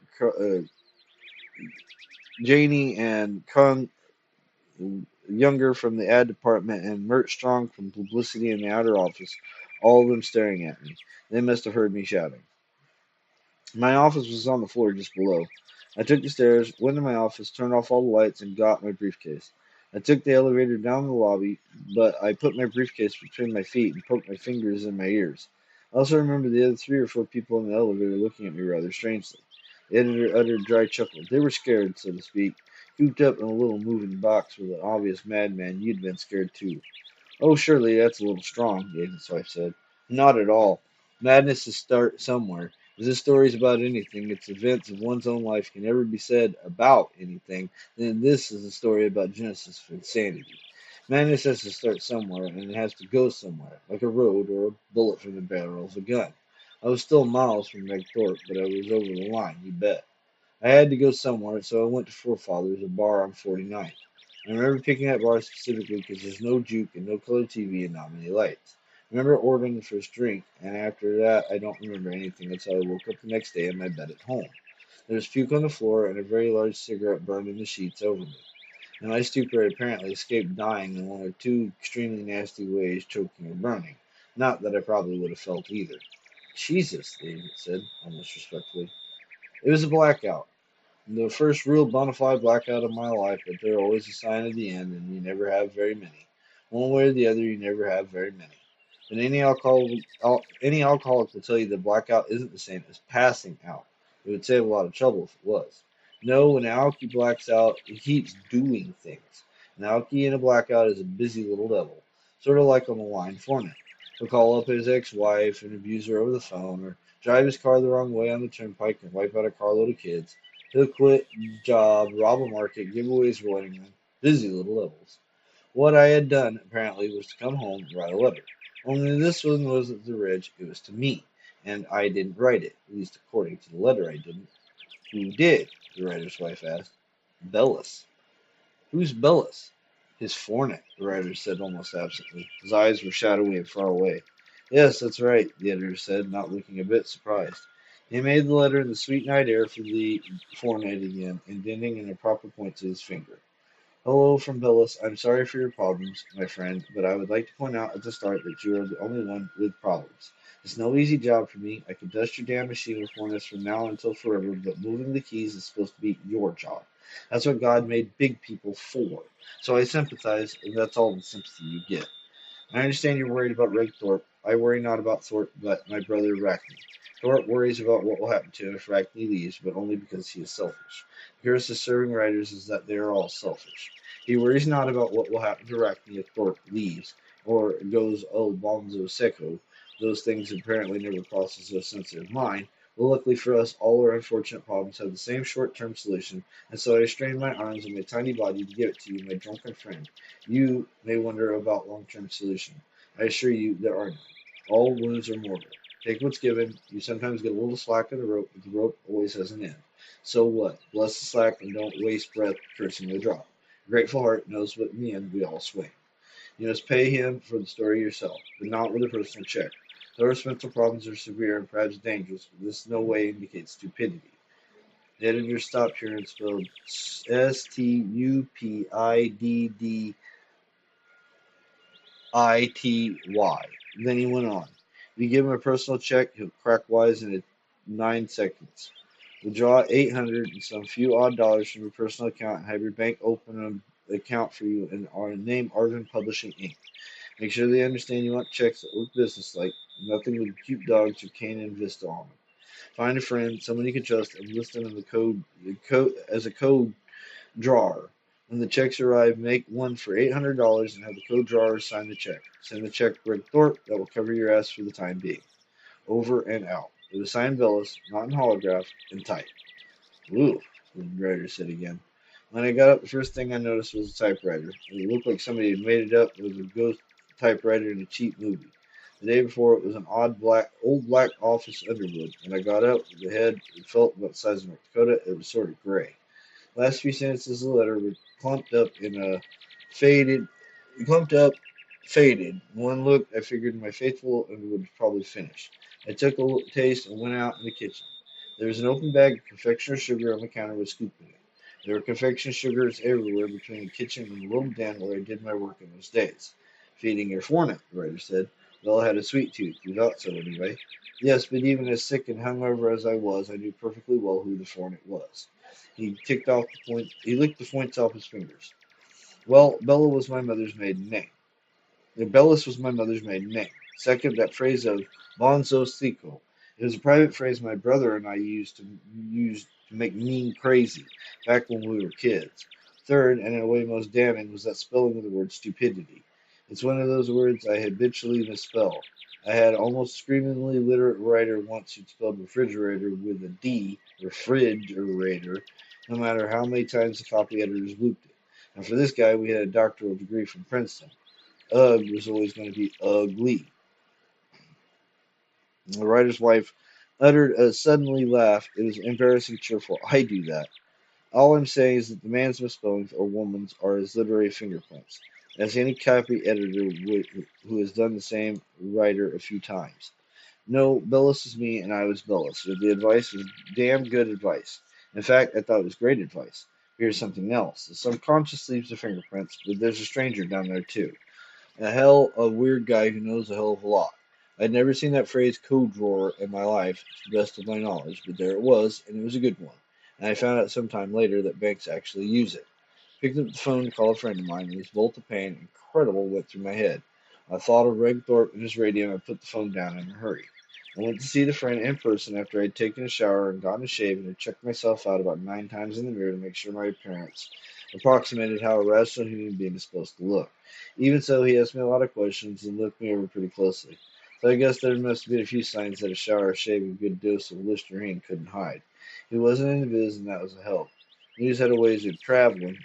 Kung Younger from the ad department and Mert Strong from publicity in the outer office, all of them staring at me. They must have heard me shouting. My office was on the floor just below. I took the stairs, went to my office, turned off all the lights, and got my briefcase. I took the elevator down the lobby, but I put my briefcase between my feet and poked my fingers in my ears. I also remember the other three or four people in the elevator looking at me rather strangely. The editor uttered a dry chuckle. They were scared, so to speak. Cooped up in a little moving box with an obvious madman, you'd been scared too. Oh, surely that's a little strong, the agent's wife said. Not at all. Madness is start somewhere. If this story is about anything, its events of one's own life can ever be said about anything, then this is a story about Genesis for insanity. Madness has to start somewhere, and it has to go somewhere, like a road or a bullet from the barrel of a gun. I was still miles from Meg Thorpe, but I was over the line, you bet. I had to go somewhere, so I went to Forefathers, a bar on 49th. I remember picking that bar specifically because there's no juke and no color TV and not many lights. I remember ordering the first drink, and after that, I don't remember anything until I woke up the next day in my bed at home. There was puke on the floor and a very large cigarette burned in the sheets over me. And my stupor had apparently escaped dying in one or two extremely nasty ways, choking or burning. Not that I probably would have felt either. Jesus, the agent said, almost respectfully. It was a blackout. The first real bona fide blackout of my life, but they're always a sign of the end, and you never have very many. One way or the other, you never have very many. But any alcoholic will tell you that blackout isn't the same as passing out. It would save a lot of trouble if it was. No, when an alkie blacks out, he keeps doing things. An alkie in a blackout is a busy little devil, sort of like on the line foreman. He'll call up his ex-wife and abuse her over the phone, or drive his car the wrong way on the turnpike and wipe out a carload of kids. He'll quit job, rob a market, give away his wedding ring. Busy little devils. What I had done, apparently, was to come home and write a letter. Only this one wasn't to Ridge, it was to me. And I didn't write it, at least according to the letter I didn't. Who did? The writer's wife asked. Bellis. Who's Bellis? His fornit, the writer said almost absently. His eyes were shadowy and far away. Yes, that's right, the editor said, not looking a bit surprised. He made the letter in the sweet night air for the fornit again, indenting in a proper point to his finger. Hello from Billis. I'm sorry for your problems, my friend, but I would like to point out at the start that you are the only one with problems. It's no easy job for me. I can dust your damn machine with Hornets from now until forever, but moving the keys is supposed to be your job. That's what God made big people for. So I sympathize, and that's all the sympathy you get. I understand you're worried about Red Thorpe. I worry not about Thorpe, but my brother Arachne. Thorpe worries about what will happen to him if Arachne leaves, but only because he is selfish. The curse of serving writers is that they are all selfish. He worries not about what will happen to Arachne if Thorpe leaves, or goes oh bonzo secco. Those things apparently never crosses a sensitive mind. But luckily for us, all our unfortunate problems have the same short-term solution, and so I strain my arms and my tiny body to give it to you, my drunken friend. You may wonder about long-term solution. I assure you there are none. All wounds are mortal. Take what's given. You sometimes get a little slack of the rope, but the rope always has an end. So what? Bless the slack and don't waste breath cursing the drop. A grateful heart knows what in the end we all swing. You must pay him for the story yourself, but not with a personal check. Those mental problems are severe and perhaps dangerous, but this in no way indicates stupidity. The editor stopped here and spelled Stupidity. Then he went on. If you give him a personal check, he'll crack wise in 9 seconds. We'll draw 800 and some few odd dollars from your personal account and have your bank open an account for you in our name Arvin Publishing Inc. Make sure they understand you want checks that look businesslike, nothing with cute dogs or Canon Vista on them. Find a friend, someone you can trust, and list them in the code as a code drawer. When the checks arrive, make one for $800 and have the code drawer sign the check. Send the check to Greg Thorpe. That will cover your ass for the time being. Over and out. With a signed Bellis, not in holograph, and type. Ooh, the writer said again. When I got up, the first thing I noticed was a typewriter. It looked like somebody had made it up. It was a ghost typewriter in a cheap movie. The day before, it was an old black office Underwood. When I got up, the head, it felt about the size of North Dakota. It was sort of gray. Last few sentences of the letter were clumped up in a faded, clumped up, faded. One look, I figured my faithful and would probably finish. I took a little taste and went out in the kitchen. There was an open bag of confectioner's sugar on the counter with scoop in it. There were confectioner's sugars everywhere between the kitchen and the little den where I did my work in those days. Feeding your fornit, the writer said. Bella had a sweet tooth. You thought so, anyway. Yes, but even as sick and hungover as I was, I knew perfectly well who the fornit was. He licked the points off his fingers. Well, Bellis was my mother's maiden name. Second, that phrase of bonzo stico. It was a private phrase my brother and I used to make mean crazy back when we were kids. Third, and in a way most damning, was that spelling of the word stupidity. It's one of those words I habitually misspell. I had an almost screamingly literate writer once who spelled refrigerator with a D, refrigerator, no matter how many times the copy editors looped it. And for this guy, we had a doctoral degree from Princeton. Ugh was always going to be ugly. The writer's wife uttered a suddenly laugh. It was embarrassing cheerful. I do that. All I'm saying is that the man's misspellings or woman's are his literary fingerprints, as any copy editor who has done the same writer a few times. No, Bellis is me, and I was Bellis. The advice was damn good advice. In fact, I thought it was great advice. Here's something else. The subconscious leaves the fingerprints, but there's a stranger down there, too. A hell of a weird guy who knows a hell of a lot. I'd never seen that phrase code drawer in my life, to the best of my knowledge, but there it was, and it was a good one. And I found out some time later that banks actually use it. Picked up the phone to call a friend of mine, and this bolt of pain, incredible, went through my head. I thought of Reg Thorpe and his radio, and I put the phone down in a hurry. I went to see the friend in person after I'd taken a shower and gotten a shave, and had checked myself out about 9 times in the mirror to make sure my appearance approximated how a rational human being is supposed to look. Even so, he asked me a lot of questions and looked me over pretty closely. So I guess there must have been a few signs that a shower, a shave, and a good dose of Listerine couldn't hide. He wasn't in the biz, and that was a help. News had a ways of traveling,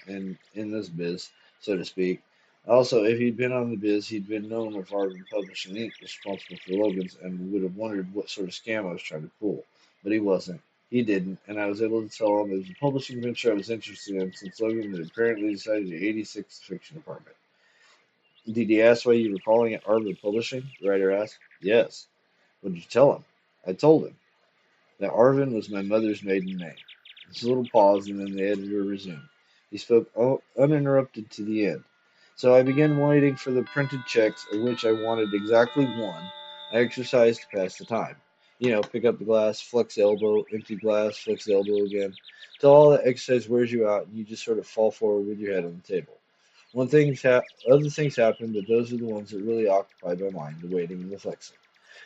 in this biz, so to speak. Also, if he'd been on the biz, he'd been known of Arvin Publishing Inc., responsible for Logan's, and would have wondered what sort of scam I was trying to pull. But he wasn't. He didn't, and I was able to tell him it was a publishing venture I was interested in since Logan had apparently decided to 86 the fiction department. Did he ask why you were calling it Arvin Publishing? The writer asked. Yes. What did you tell him? I told him that Arvin was my mother's maiden name. Just a little pause, and then the editor resumed. He spoke uninterrupted to the end. So I began waiting for the printed checks, of which I wanted exactly one. I exercised to pass the time. Pick up the glass, flex the elbow, empty glass, flex the elbow again, till all that exercise wears you out and you just sort of fall forward with your head on the table. Other things happen, but those are the ones that really occupy my mind, the waiting and the flexing.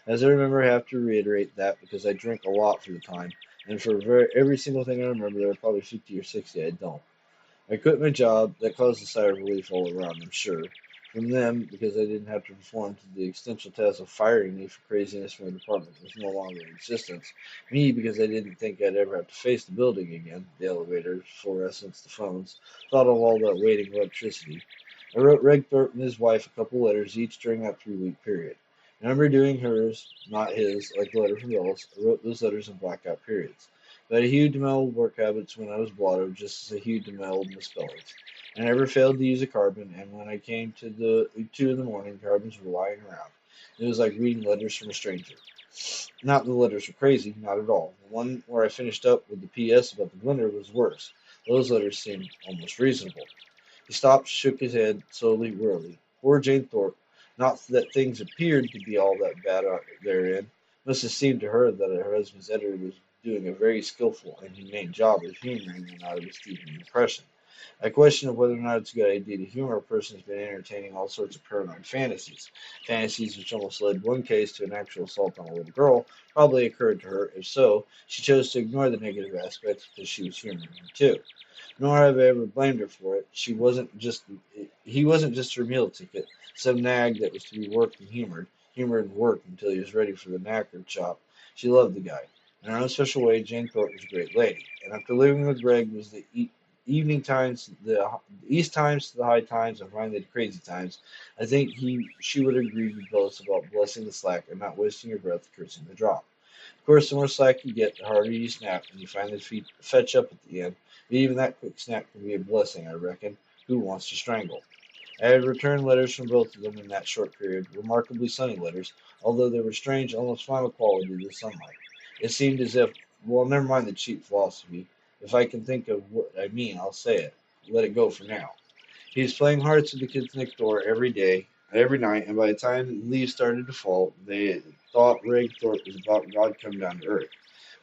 As I remember, I have to reiterate that because I drink a lot for the time, and for every single thing I remember, there are probably 50 or 60 I don't. I quit my job. That caused a sigh of relief all around, I'm sure. From them, because I didn't have to perform to the existential task of firing me for craziness when the department was no longer in existence. Me, because I didn't think I'd ever have to face the building again, the elevators, fluorescents, the phones. Thought of all that waiting electricity. I wrote Reg Thorpe and his wife a couple letters each during that 3 week period. I remember doing hers, not his, like the letter from Ellis. I wrote those letters in blackout periods. But I hewed to my old work habits when I was blottoed, just as I hewed to my old misspellings. I never failed to use a carbon, and when I came to the 2 in the morning, carbons were lying around. It was like reading letters from a stranger. Not that the letters were crazy, not at all. The one where I finished up with the P.S. about the blender was worse. Those letters seemed almost reasonable. He stopped, shook his head slowly, wearily. Poor Jane Thorpe. Not that things appeared to be all that bad therein. Must have seemed to her that her husband's editor was doing a very skillful and humane job of humoring him out of his deepening depression. I question of whether or not it's a good idea to humor a person who's been entertaining all sorts of paranoid fantasies. Fantasies which almost led one case to an actual assault on a little girl probably occurred to her. If so, she chose to ignore the negative aspects because she was humoring him too. Nor have I ever blamed her for it. He wasn't just her meal ticket, some nag that was to be worked and humored and worked until he was ready for the knacker chop. She loved the guy. In her own special way, Jane Thorpe was a great lady. And after living with Greg was the evening times, the east times to the high times, and finally the crazy times, I think she would agree with Billis about blessing the slack and not wasting your breath cursing the drop. Of course, the more slack you get, the harder you snap, and you finally fetch up at the end. But even that quick snap can be a blessing, I reckon. Who wants to strangle? I had returned letters from both of them in that short period, remarkably sunny letters, although they were strange, almost final quality to the sunlight. It seemed as if, well, never mind the cheap philosophy. If I can think of what I mean, I'll say it. Let it go for now. He was playing hearts with the kids next door every day, every night, and by the time leaves started to fall, they thought Ray Thorpe was about God come down to earth.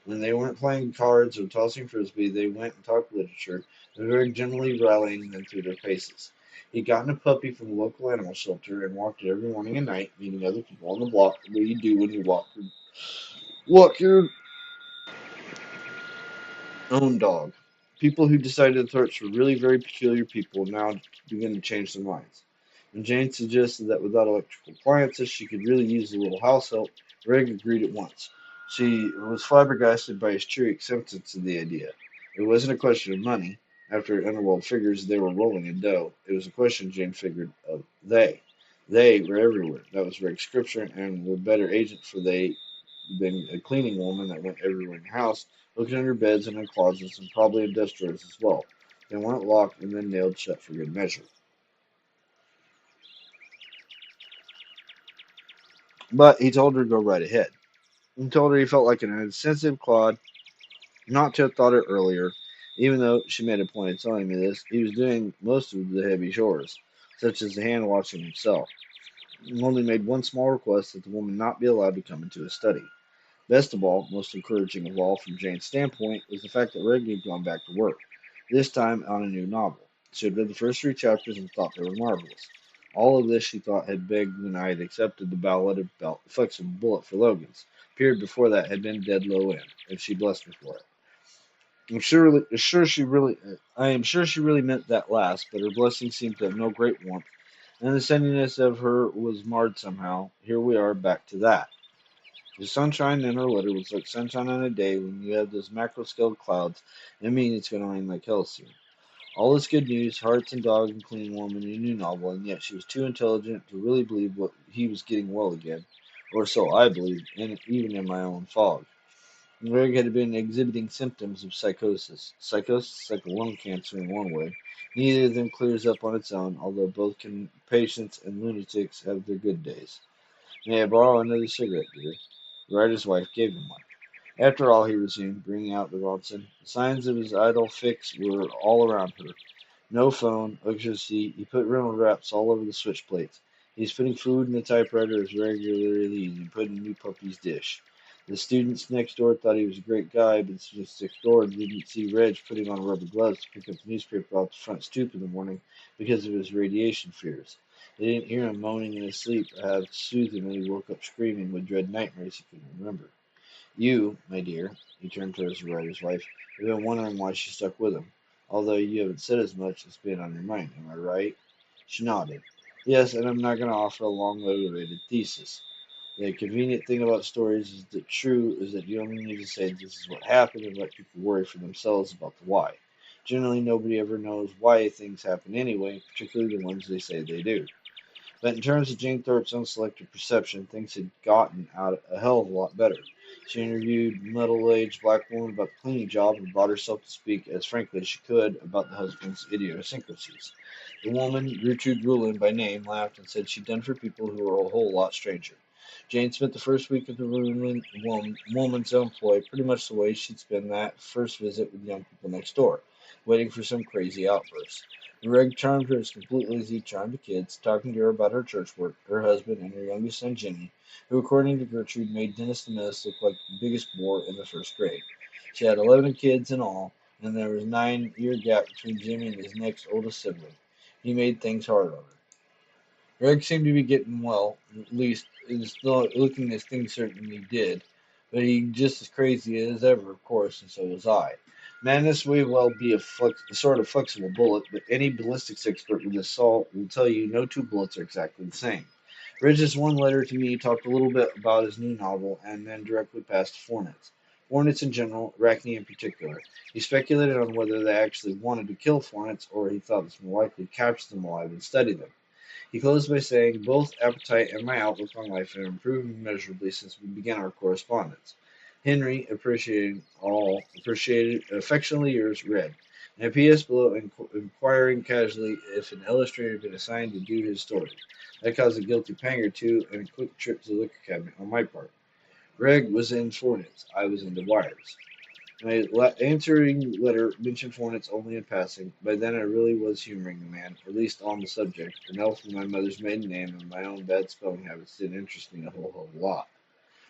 When they weren't playing cards or tossing frisbee, they went and talked literature, and very generally rallying them through their paces. He'd gotten a puppy from the local animal shelter and walked it every morning and night, meeting other people on the block the way you do when you walk your own dog. People who decided the Thorpes were really very peculiar people now begin to change their minds. When Jane suggested that without electrical appliances she could really use a little house help, Greg agreed at once. She was flabbergasted by his cheery acceptance of the idea. It wasn't a question of money. After Underworld figures, they were rolling in dough. It was a question, Jane figured, of they. They were everywhere. That was Greg's scripture, and were better agents for they than a cleaning woman that went everywhere in the house, looking under beds and in closets and probably in desk drawers as well. They weren't locked and then nailed shut for good measure. But he told her to go right ahead. He told her he felt like an insensitive clod not to have thought it earlier, even though she made a point of telling me this. He was doing most of the heavy chores, such as the hand washing himself. He only made one small request that the woman not be allowed to come into his study. Best of all, most encouraging of all from Jane's standpoint, was the fact that Reggie had gone back to work, this time on a new novel. She had read the first 3 chapters and thought they were marvelous. All of this she thought had begged when I had accepted the Ballad of Flexible Bullet for Logan's. Period before that had been dead low end, and she blessed me for it. I am sure she really meant that last, but her blessing seemed to have no great warmth, and the sendiness of her was marred somehow. Here we are, back to that. The sunshine in her letter was like sunshine on a day when you have those macro scale clouds and mean it's going to rain like hell soon. All this good news, hearts and dog and clean woman and a new novel, and yet she was too intelligent to really believe what he was getting well again, or so I believed, and even in my own fog. Greg had been exhibiting symptoms of psychosis. Psychosis is like lung cancer in one way. Neither of them clears up on its own, although both patients and lunatics have their good days. May I borrow another cigarette, dear? The writer's wife gave him one. After all, he resumed, bringing out the Robinson, the signs of his idle fix were all around her. No phone, electricity. He put Reynolds wraps all over the switch plates. He's putting food in the typewriter as regularly as he put in a new puppy's dish. The students next door thought he was a great guy, but the students next door didn't see Reg putting on rubber gloves to pick up the newspaper off the front stoop in the morning because of his radiation fears. They didn't hear him moaning in his sleep or have to soothe him when he woke up screaming with dread nightmares he couldn't remember. You, my dear, he turned towards the writer's wife, have been wondering why she stuck with him. Although you haven't said as much, it's been on your mind, am I right? She nodded. Yes, and I'm not going to offer a long, motivated thesis. The convenient thing about stories is that true is that you only need to say this is what happened and let people worry for themselves about the why. Generally, nobody ever knows why things happen anyway, particularly the ones they say they do. But in terms of Jane Thorpe's own selective perception, things had gotten out a hell of a lot better. She interviewed a middle-aged black woman about the cleaning job and brought herself to speak as frankly as she could about the husband's idiosyncrasies. The woman, Gertrude Rulin by name, laughed and said she'd done for people who were a whole lot stranger. Jane spent the first week of the woman's employ pretty much the way she'd spent that first visit with young people next door, waiting for some crazy outburst. Greg charmed her as completely as he charmed the kids, talking to her about her church work, her husband, and her youngest son, Jimmy, who, according to Gertrude, made Dennis the Menace look like the biggest bore in the first grade. She had 11 kids in all, and there was a 9-year gap between Jimmy and his next oldest sibling. He made things hard on her. Greg seemed to be getting well, at least is looking as things certainly did, but he just as crazy as ever, of course, and so was I. Madness may well be a sort of flexible bullet, but any ballistics expert with assault will tell you no two bullets are exactly the same. Ridge's one letter to me talked a little bit about his new novel and then directly passed to Fornits. Fornits in general, Arachne in particular. He speculated on whether they actually wanted to kill Fornits or he thought it was more likely to capture them alive and study them. He closed by saying, both appetite and my outlook on life have improved immeasurably since we began our correspondence. Henry, appreciated, affectionately yours, Red. And a P.S. below inquiring casually if an illustrator had been assigned to do his story. That caused a guilty pang or two and a quick trip to the liquor cabinet on my part. Greg was in Fornits. I was into wires. My answering letter mentioned Hornets only in passing. By then, I really was humoring the man, at least on the subject. The elf with my mother's maiden name and my own bad spelling habits didn't interest me a whole lot.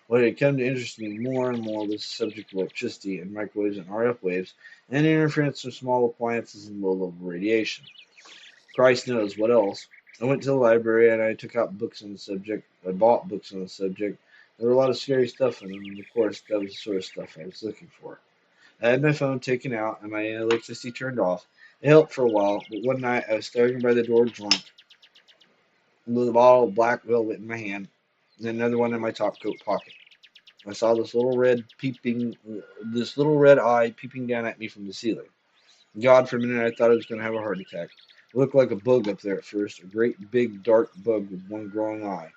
What had come to interest me more and more was the subject of electricity and microwaves and RF waves, and interference from small appliances and low-level radiation. Christ knows what else. I went to the library and I took out books on the subject. I bought books on the subject. There were a lot of scary stuff in them, and of course, that was the sort of stuff I was looking for. I had my phone taken out and my electricity turned off. It helped for a while, but one night I was standing by the door drunk with a bottle of black velvet in my hand and another one in my top coat pocket. I saw this little red eye peeping down at me from the ceiling. God, for a minute I thought I was going to have a heart attack. It looked like a bug up there at first, a great big dark bug with one glowing eye.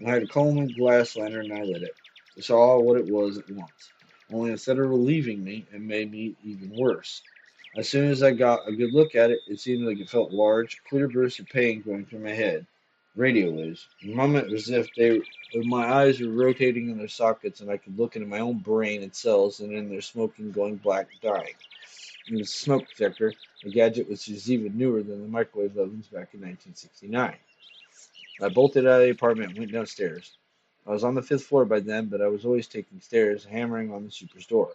I had a Coleman glass lantern and I lit it. I saw what it was at once. Only instead of relieving me, it made me even worse. As soon as I got a good look at it, it seemed like it felt large, clear bursts of pain going through my head. Radio waves. For a moment, it was as if my eyes were rotating in their sockets, and I could look into my own brain and cells, and in their smoking, going black, dying. It was a smoke detector, a gadget which is even newer than the microwave ovens back in 1969. I bolted out of the apartment and went downstairs. I was on the fifth floor by then, but I was always taking stairs, hammering on the super's door.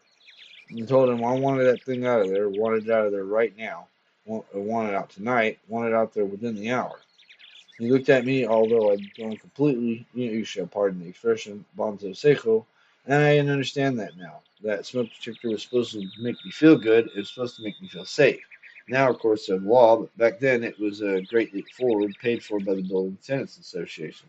I told him I wanted that thing out of there, wanted it out of there right now. I wanted it out tonight, wanted it out there within the hour. He looked at me, although I'd gone completely, you shall pardon the expression, bonzo seco, and I didn't understand that now. That smoke detector was supposed to make me feel good, it was supposed to make me feel safe. Now, of course, it's law, but back then it was a great leap forward, paid for by the Building Tenants Association.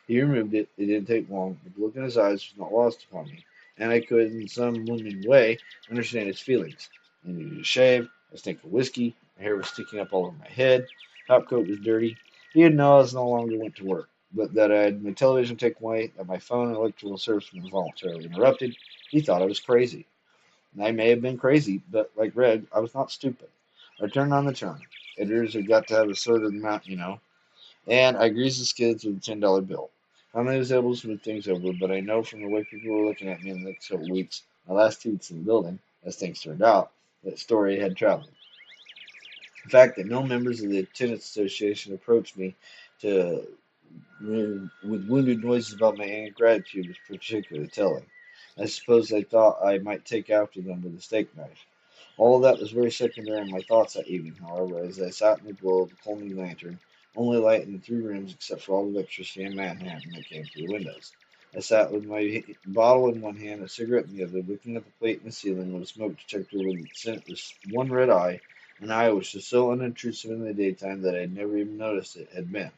He removed it. It didn't take long, but the look in his eyes was not lost upon me, and I could, in some limited way, understand his feelings. I needed a shave, a stink of whiskey, my hair was sticking up all over my head, top coat was dirty. He didn't know I was no longer went to work, but that I had my television taken away, that my phone and electrical service was voluntarily interrupted. He thought I was crazy. And I may have been crazy, but like Red, I was not stupid. I turned on the charm. Editors have got to have a certain amount, and I greased the skids with a $10 bill. Finally, I was able to smooth things over, but I know from the way people were looking at me in the next couple weeks, my last 2 weeks in the building, as things turned out, that story had traveled. The fact that no members of the Tenants Association approached me to with wounded noises about my ingratitude was particularly telling. I suppose I thought I might take after them with a steak knife. All of that was very secondary in my thoughts that evening, however, as I sat in the glow of the Colney lantern, only light in the 3 rooms except for all the electricity in Manhattan that came through the windows. I sat with my bottle in one hand, a cigarette in the other, looking at the plate in the ceiling with a smoke detector with its one red eye, an eye which was so unintrusive in the daytime that I had never even noticed it had been.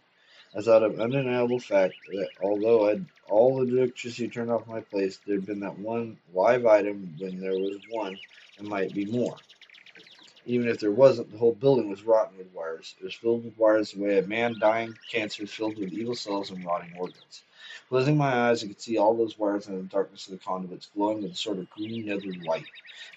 I thought of undeniable fact that although I'd all the electricity turned off my place, there'd been that one live item when there was one, and might be more. Even if there wasn't, the whole building was rotten with wires. It was filled with wires the way a man dying of cancer is filled with evil cells and rotting organs. Closing my eyes, I could see all those wires in the darkness of the conduits glowing with a sort of green nether light,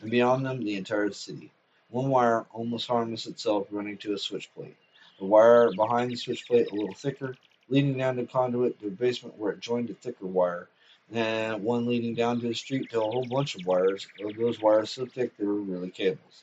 and beyond them the entire city. One wire, almost harmless itself, running to a switch plate. The wire behind the switch plate a little thicker, leading down the conduit to a basement where it joined a thicker wire, and one leading down to the street to a whole bunch of wires, of those wires so thick they were really cables.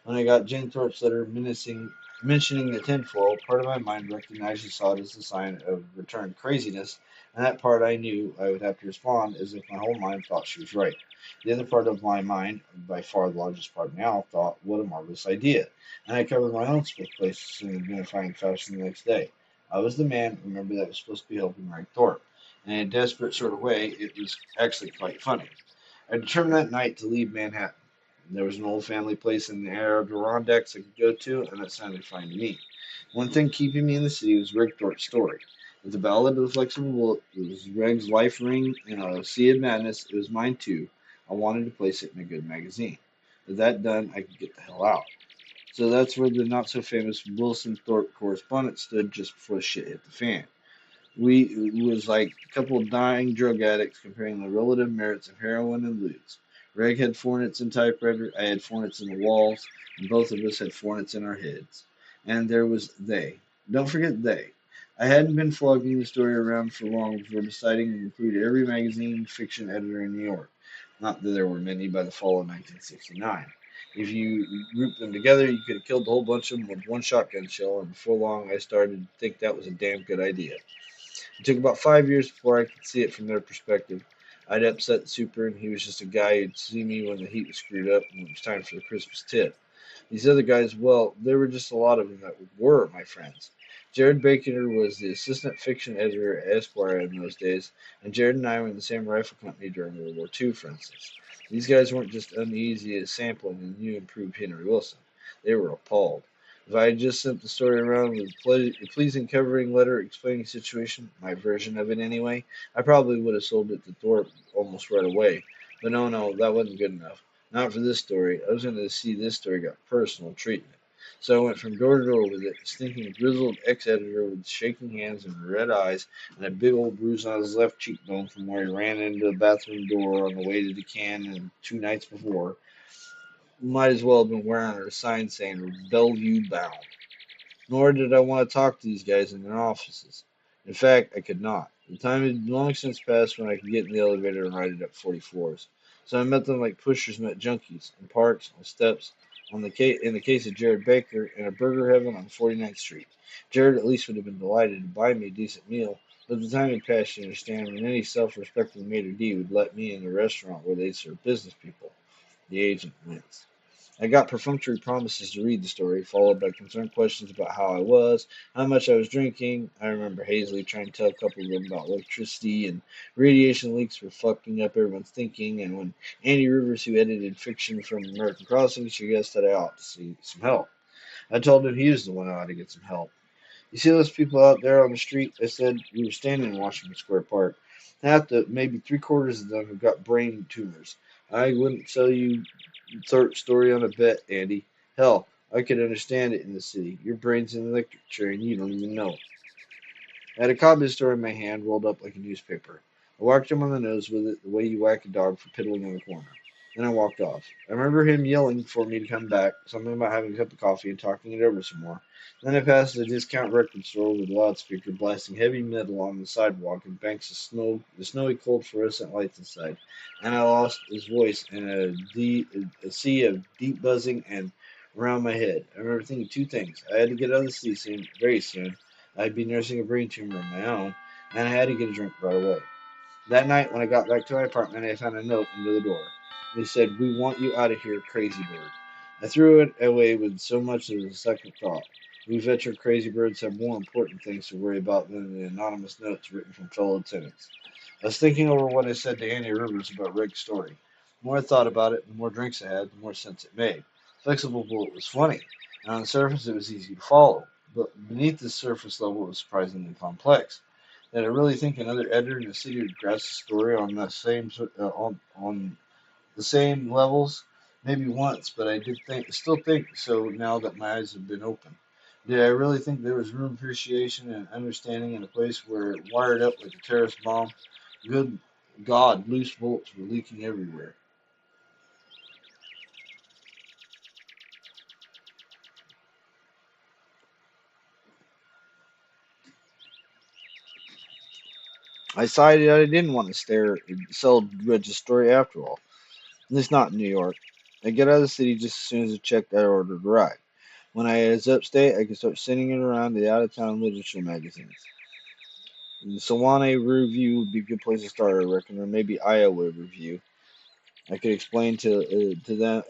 When I got Jane Thorpe's letter mentioning the tinfoil, part of my mind recognized and saw it as a sign of returned craziness, and that part I knew I would have to respond as if my whole mind thought she was right. The other part of my mind, by far the largest part now, thought, what a marvelous idea, and I covered my own split places in a identifying fashion the next day. I was the man, remember, that was supposed to be helping Reg Thorpe, and in a desperate sort of way, it was actually quite funny. I determined that night to leave Manhattan. There was an old family place in the Adirondacks I could go to, and that sounded fine to me. One thing keeping me in the city was Rick Thorpe's story. If the Ballad of the Flexible Bullet was Reg's life ring in a sea of madness, it was mine too. I wanted to place it in a good magazine. With that done, I could get the hell out. So that's where the not so famous Wilson Thorpe correspondent stood just before the shit hit the fan. We it was like a couple of dying drug addicts comparing the relative merits of heroin and lewds. Reg had fornits in typewriter, I had fornits in the walls, and both of us had fornits in our heads. And there was they. Don't forget they. I hadn't been flogging the story around for long before deciding to include every magazine fiction editor in New York. Not that there were many by the fall of 1969. If you grouped them together, you could have killed a whole bunch of them with one shotgun shell, and before long I started to think that was a damn good idea. It took about 5 years before I could see it from their perspective. I'd upset the super, and he was just a guy who'd see me when the heat was screwed up and it was time for the Christmas tip. These other guys, well, there were just a lot of them that were my friends. Jared Baker was the assistant fiction editor at Esquire in those days, and Jared and I were in the same rifle company during World War II, for instance. These guys weren't just uneasy at sampling the new improved Henry Wilson. They were appalled. If I had just sent the story around with a pleasing covering letter explaining the situation, my version of it anyway, I probably would have sold it to Thorpe almost right away. But no, that wasn't good enough. Not for this story. I was going to see this story got personal treatment. So I went from door to door with it, stinking grizzled ex-editor with shaking hands and red eyes and a big old bruise on his left cheekbone from where he ran into the bathroom door on the way to the can 2 nights before. Might as well have been wearing a sign saying Bellevue bound. Nor did I want to talk to these guys in their offices. In fact, I could not. The time had long since passed when I could get in the elevator and ride it up 40 floors. So I met them like pushers met junkies, in parks, on steps, in the case of Jared Baker, in a burger heaven on 49th Street. Jared at least would have been delighted to buy me a decent meal, but the time had passed to understand when any self-respecting maitre d' would let me in a restaurant where they serve business people. The agent winced. I got perfunctory promises to read the story, followed by concerned questions about how I was, how much I was drinking. I remember hazily trying to tell a couple of them about electricity and radiation leaks were fucking up everyone's thinking, and when Andy Rivers, who edited fiction from American Crossing, suggested I ought to see some help. I told him he was the one who ought to get some help. You see those people out there on the street? I said. We were standing in Washington Square Park. Half the, maybe three-quarters of them have got brain tumors. I wouldn't sell you story on a bet, Andy. Hell, I could understand it in the city. Your brain's in the electric chair and you don't even know it. I had a copy story in my hand, rolled up like a newspaper. I whacked him on the nose with it the way you whack a dog for piddling in the corner. Then I walked off. I remember him yelling for me to come back, something about having a cup of coffee and talking it over some more. Then I passed a discount record store with a loudspeaker blasting heavy metal on the sidewalk and banks of snow, the snowy cold fluorescent lights inside. And I lost his voice in a sea of deep buzzing and around my head. I remember thinking two things. I had to get out of the city soon, very soon. I'd be nursing a brain tumor of my own, and I had to get a drink right away. That night, when I got back to my apartment, I found a note under the door. It said, "We want you out of here, crazy bird." I threw it away with so much as a second thought. We veteran crazy birds have more important things to worry about than the anonymous notes written from fellow tenants. I was thinking over what I said to Annie Rivers about Rick's story. The more I thought about it, the more drinks I had, the more sense it made. Flexible Bullet was funny, and on the surface it was easy to follow, but beneath the surface level it was surprisingly complex. Did I really think another editor in the city would grasp the story on the same on the same levels? Maybe once, but I did still think so now that my eyes have been opened. Did I really think there was room for appreciation and understanding in a place where it wired up like a terrorist bomb? Good God, loose bolts were leaking everywhere. I decided I didn't want to sell Reg's story after all. At least not in New York. I get out of the city just as soon as the check I ordered arrived. When I was upstate, I could start sending it around the out-of-town literature magazines. The Sawane Review would be a good place to start, I reckon, or maybe Iowa Review. I could explain to them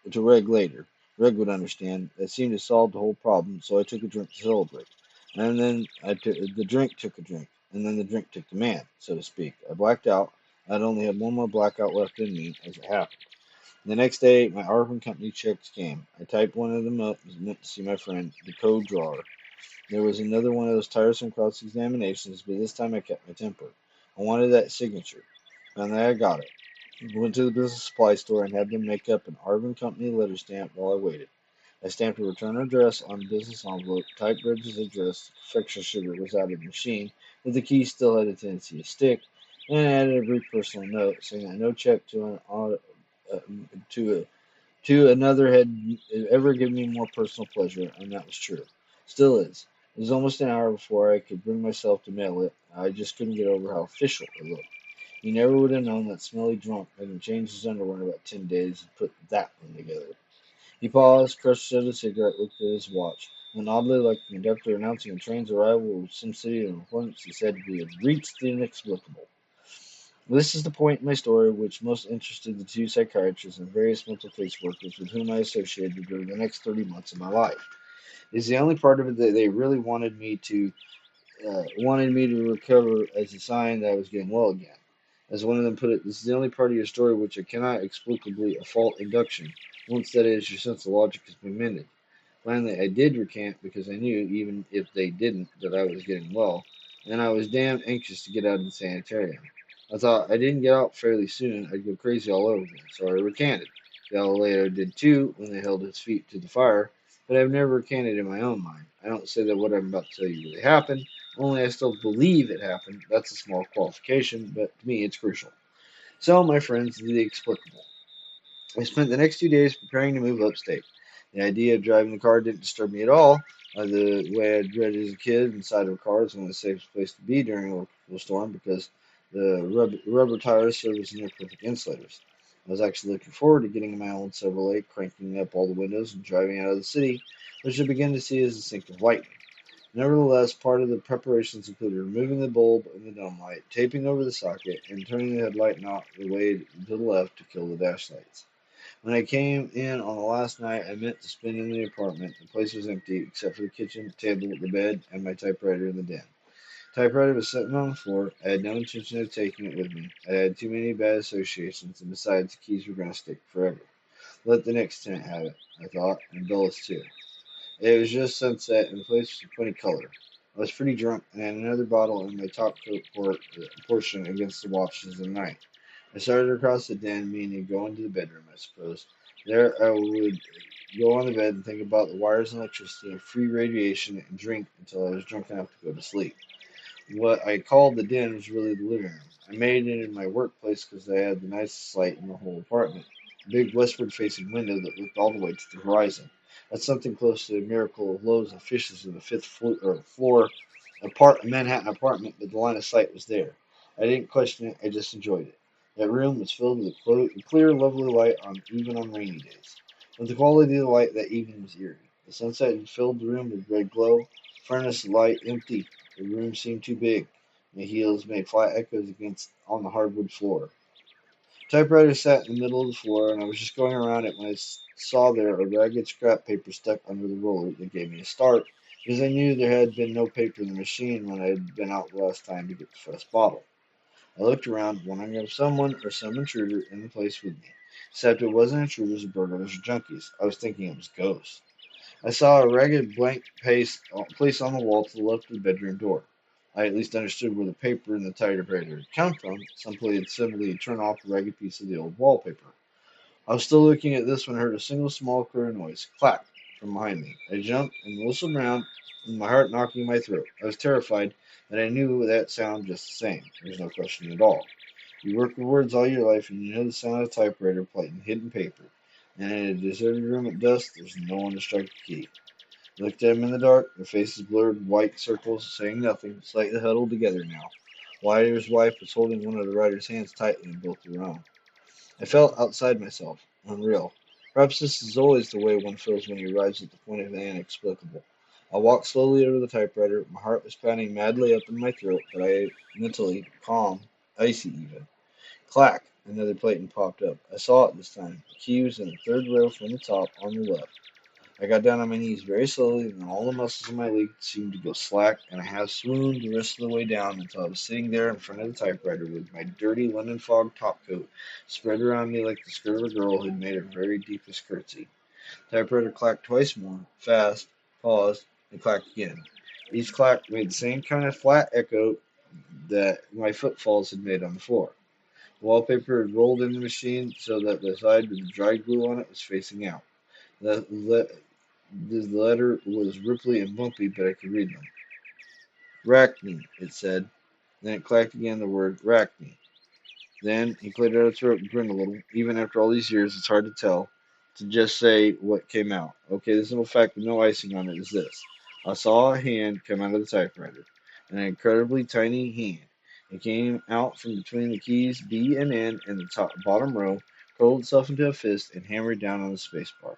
to Reg later. Reg would understand. That seemed to solve the whole problem, so I took a drink to celebrate. And then the drink took a drink, and then the drink took the man, so to speak. I blacked out. I'd only had one more blackout left in me as it happened. The next day, my Arvin Company checks came. I typed one of them up and went to see my friend, the code drawer. There was another one of those tiresome cross examinations, but this time I kept my temper. I wanted that signature. And then I got it. Went to the business supply store and had them make up an Arvin Company letter stamp while I waited. I stamped a return address on the business envelope, typed Reg's address, confection sugar was out of the machine, but the key still had a tendency to stick, and added a brief personal note saying that no check uh, to to another had ever given me more personal pleasure, and that was true. Still is. It was almost an hour before I could bring myself to mail it. I just couldn't get over how official it looked. You never would have known that smelly drunk hadn't changed his underwear in about 10 days and put that one together. He paused, crushed at a cigarette, looked at his watch, and oddly like the conductor announcing a train's arrival of some city of importance, he said we had reached the inexplicable. This is the point in my story which most interested the two psychiatrists and various mental case workers with whom I associated during the next 30 months of my life. It's the only part of it that they really wanted me to recover as a sign that I was getting well again. As one of them put it, this is the only part of your story which I cannot explicably a fault induction, once that is your sense of logic has been mended. Finally, I did recant because I knew, even if they didn't, that I was getting well, and I was damn anxious to get out of the sanitarium. I thought I didn't get out fairly soon, I'd go crazy all over again, so I recanted. Galileo did too when they held his feet to the fire, but I've never recanted in my own mind. I don't say that what I'm about to tell you really happened, only I still believe it happened. That's a small qualification, but to me it's crucial. So, my friends, the explicable. I spent the next 2 days preparing to move upstate. The idea of driving the car didn't disturb me at all. The way I'd read as a kid, inside of a car is one of the safest places to be during a electrical storm because the rubber tires serve as near perfect insulators. I was actually looking forward to getting in my old Chevrolet, cranking up all the windows, and driving out of the city, which I began to see as a sink of lightning. Nevertheless, part of the preparations included removing the bulb and the dome light, taping over the socket, and turning the headlight knob away to the left to kill the dash lights. When I came in on the last night I meant to spend in the apartment, the place was empty except for the kitchen table, the bed, and my typewriter in the den. The typewriter was sitting on the floor. I had no intention of taking it with me. I had too many bad associations, and besides, the keys were going to stick forever. Let the next tenant have it, I thought, and Dulles too. It was just sunset, and the place was plenty color. I was pretty drunk, and had another bottle in my top coat portion against the watches of the night. I started across the den, meaning to go into the bedroom, I suppose. There I would go on the bed and think about the wires and electricity and free radiation and drink until I was drunk enough to go to sleep. What I called the den was really the living room. I made it in my workplace because I had the nicest light in the whole apartment. A big westward facing window that looked all the way to the horizon. That's something close to a miracle of loaves and fishes in the floor Manhattan apartment, but the line of sight was there. I didn't question it, I just enjoyed it. That room was filled with a clear, lovely light even on rainy days. But the quality of the light that evening was eerie. The sunset had filled the room with red glow, furnace light empty. The room seemed too big. My heels made flat echoes against on the hardwood floor. Typewriter sat in the middle of the floor, and I was just going around it when I saw there a ragged scrap paper stuck under the roller that gave me a start, because I knew there had been no paper in the machine when I had been out the last time to get the fresh bottle. I looked around, wondering if someone or some intruder in the place with me. Except it wasn't intruders or burglars or junkies. I was thinking it was ghosts. I saw a ragged blank place on the wall to the left of the bedroom door. I at least understood where the paper and the typewriter had come from. Somebody had simply turned off a ragged piece of the old wallpaper. I was still looking at this when I heard a single small clear noise, clack, from behind me. I jumped and whistled around, with my heart knocking in my throat. I was terrified, but I knew that sound just the same. There was no question at all. You work with words all your life, and you know the sound of a typewriter playing hidden paper. And in a deserted room at dusk, there's no one to strike the key. I looked at them in the dark, their faces blurred white circles, saying nothing, slightly huddled together now. Wilder's wife was holding one of the writer's hands tightly in both her own. I felt outside myself, unreal. Perhaps this is always the way one feels when he arrives at the point of the inexplicable. I walked slowly over the typewriter. My heart was pounding madly up in my throat, but I mentally calm, icy even. Clack! Another plating popped up. I saw it this time. The key was in the third row from the top on the left. I got down on my knees very slowly, and all the muscles in my legs seemed to go slack, and I half swooned the rest of the way down until I was sitting there in front of the typewriter with my dirty linen fog topcoat spread around me like the skirt of a girl who had made her very deepest curtsy. The typewriter clacked twice more, fast, paused, and clacked again. Each clack made the same kind of flat echo that my footfalls had made on the floor. The wallpaper had rolled in the machine so that the side with the dry glue on it was facing out. The letter was ripply and bumpy, but I could read them. Rackney, it said. Then it clacked again the word Rackney. Then he cleared out his throat and grinned a little. Even after all these years, it's hard to tell, to just say what came out. Okay, this little fact with no icing on it is this. I saw a hand come out of the typewriter, an incredibly tiny hand. It came out from between the keys B and N in the bottom row, curled itself into a fist, and hammered down on the space bar.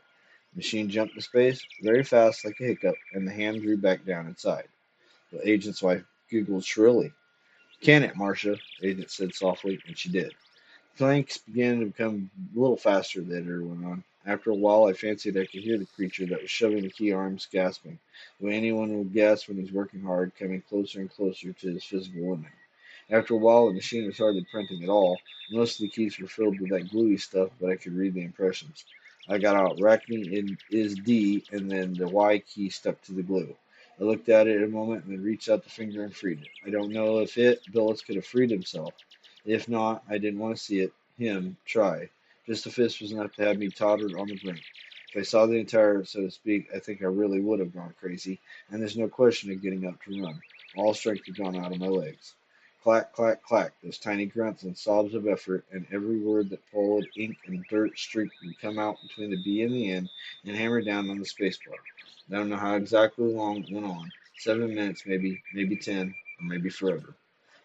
The machine jumped to space very fast like a hiccup, and the hand drew back down inside. The agent's wife giggled shrilly. Can it, Marcia? The agent said softly, and she did. Planks began to become a little faster as the editor went on. After a while, I fancied I could hear the creature that was shoving the key arms gasping, the way anyone would gasp when he's working hard, coming closer and closer to his physical limit. After a while, the machine was hardly printing at all. Most of the keys were filled with that gluey stuff, but I could read the impressions. I got out Rackney is D, and then the Y key stuck to the glue. I looked at it a moment and then reached out the finger and freed it. I don't know if Billis, could have freed himself. If not, I didn't want to see try. Just a fist was enough to have me tottered on the brink. If I saw the entire, so to speak, I think I really would have gone crazy, and there's no question of getting up to run. All strength had gone out of my legs. Clack, clack, clack, those tiny grunts and sobs of effort, and every word that followed ink and dirt streaked would come out between the B and the N and hammer down on the space bar. I don't know how exactly long it went on. 7 minutes, maybe 10, or maybe forever.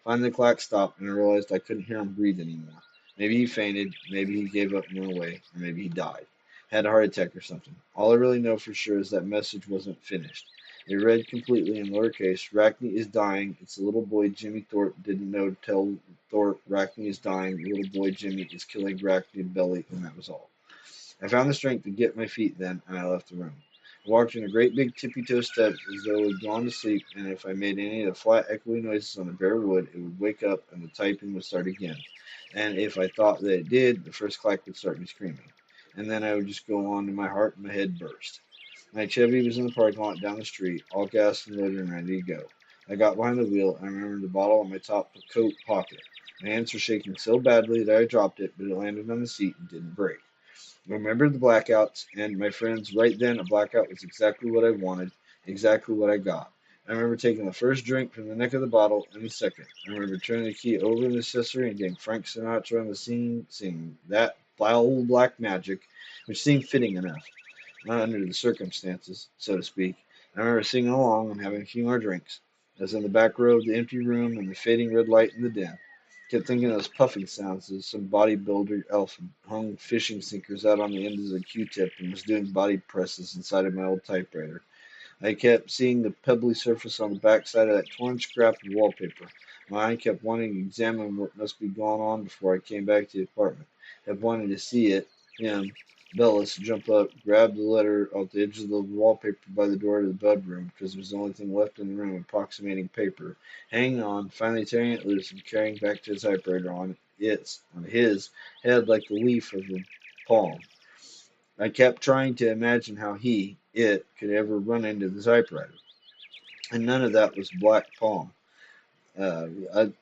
Finally, the clock stopped, and I realized I couldn't hear him breathe anymore. Maybe he fainted, maybe he gave up and went away, or maybe he died. Had a heart attack or something. All I really know for sure is that message wasn't finished. It read completely in lowercase, Rackney is dying. It's the little boy Jimmy Thorpe didn't know to tell Thorpe Rackney is dying. The little boy Jimmy is killing Rackney and Belly, and that was all. I found the strength to get my feet then, and I left the room. I walked in a great big tippy-toe steps as though I had gone to sleep, and if I made any of the flat, echoey noises on the bare wood, it would wake up and the typing would start again. And if I thought that it did, the first clack would start me screaming. And then I would just go on to my heart and my head burst. My Chevy was in the parking lot down the street, all gassed and loaded and ready to go. I got behind the wheel, and I remembered the bottle in my top coat pocket. My hands were shaking so badly that I dropped it, but it landed on the seat and didn't break. I remembered the blackouts, and my friends, right then, a blackout was exactly what I wanted, exactly what I got. I remember taking the first drink from the neck of the bottle and the second. I remember turning the key over in the accessory and getting Frank Sinatra on the scene, singing that old black magic, which seemed fitting enough, not under the circumstances, so to speak. I remember singing along and having a few more drinks. I was in the back row of the empty room and the fading red light in the den. Kept thinking of those puffing sounds as some bodybuilder elf had hung fishing sinkers out on the ends of a Q-tip and was doing body presses inside of my old typewriter. I kept seeing the pebbly surface on the backside of that torn scrap of wallpaper. My mind kept wanting to examine what must be going on before I came back to the apartment. Kept wanting to see it, him, Bellis, jump up, grab the letter off the edge of the wallpaper by the door to the bedroom because it was the only thing left in the room approximating paper. Hanging on, finally tearing it loose and carrying back to his typewriter on his head like the leaf of a palm. I kept trying to imagine how it, could ever run into the typewriter. And none of that was black palm. It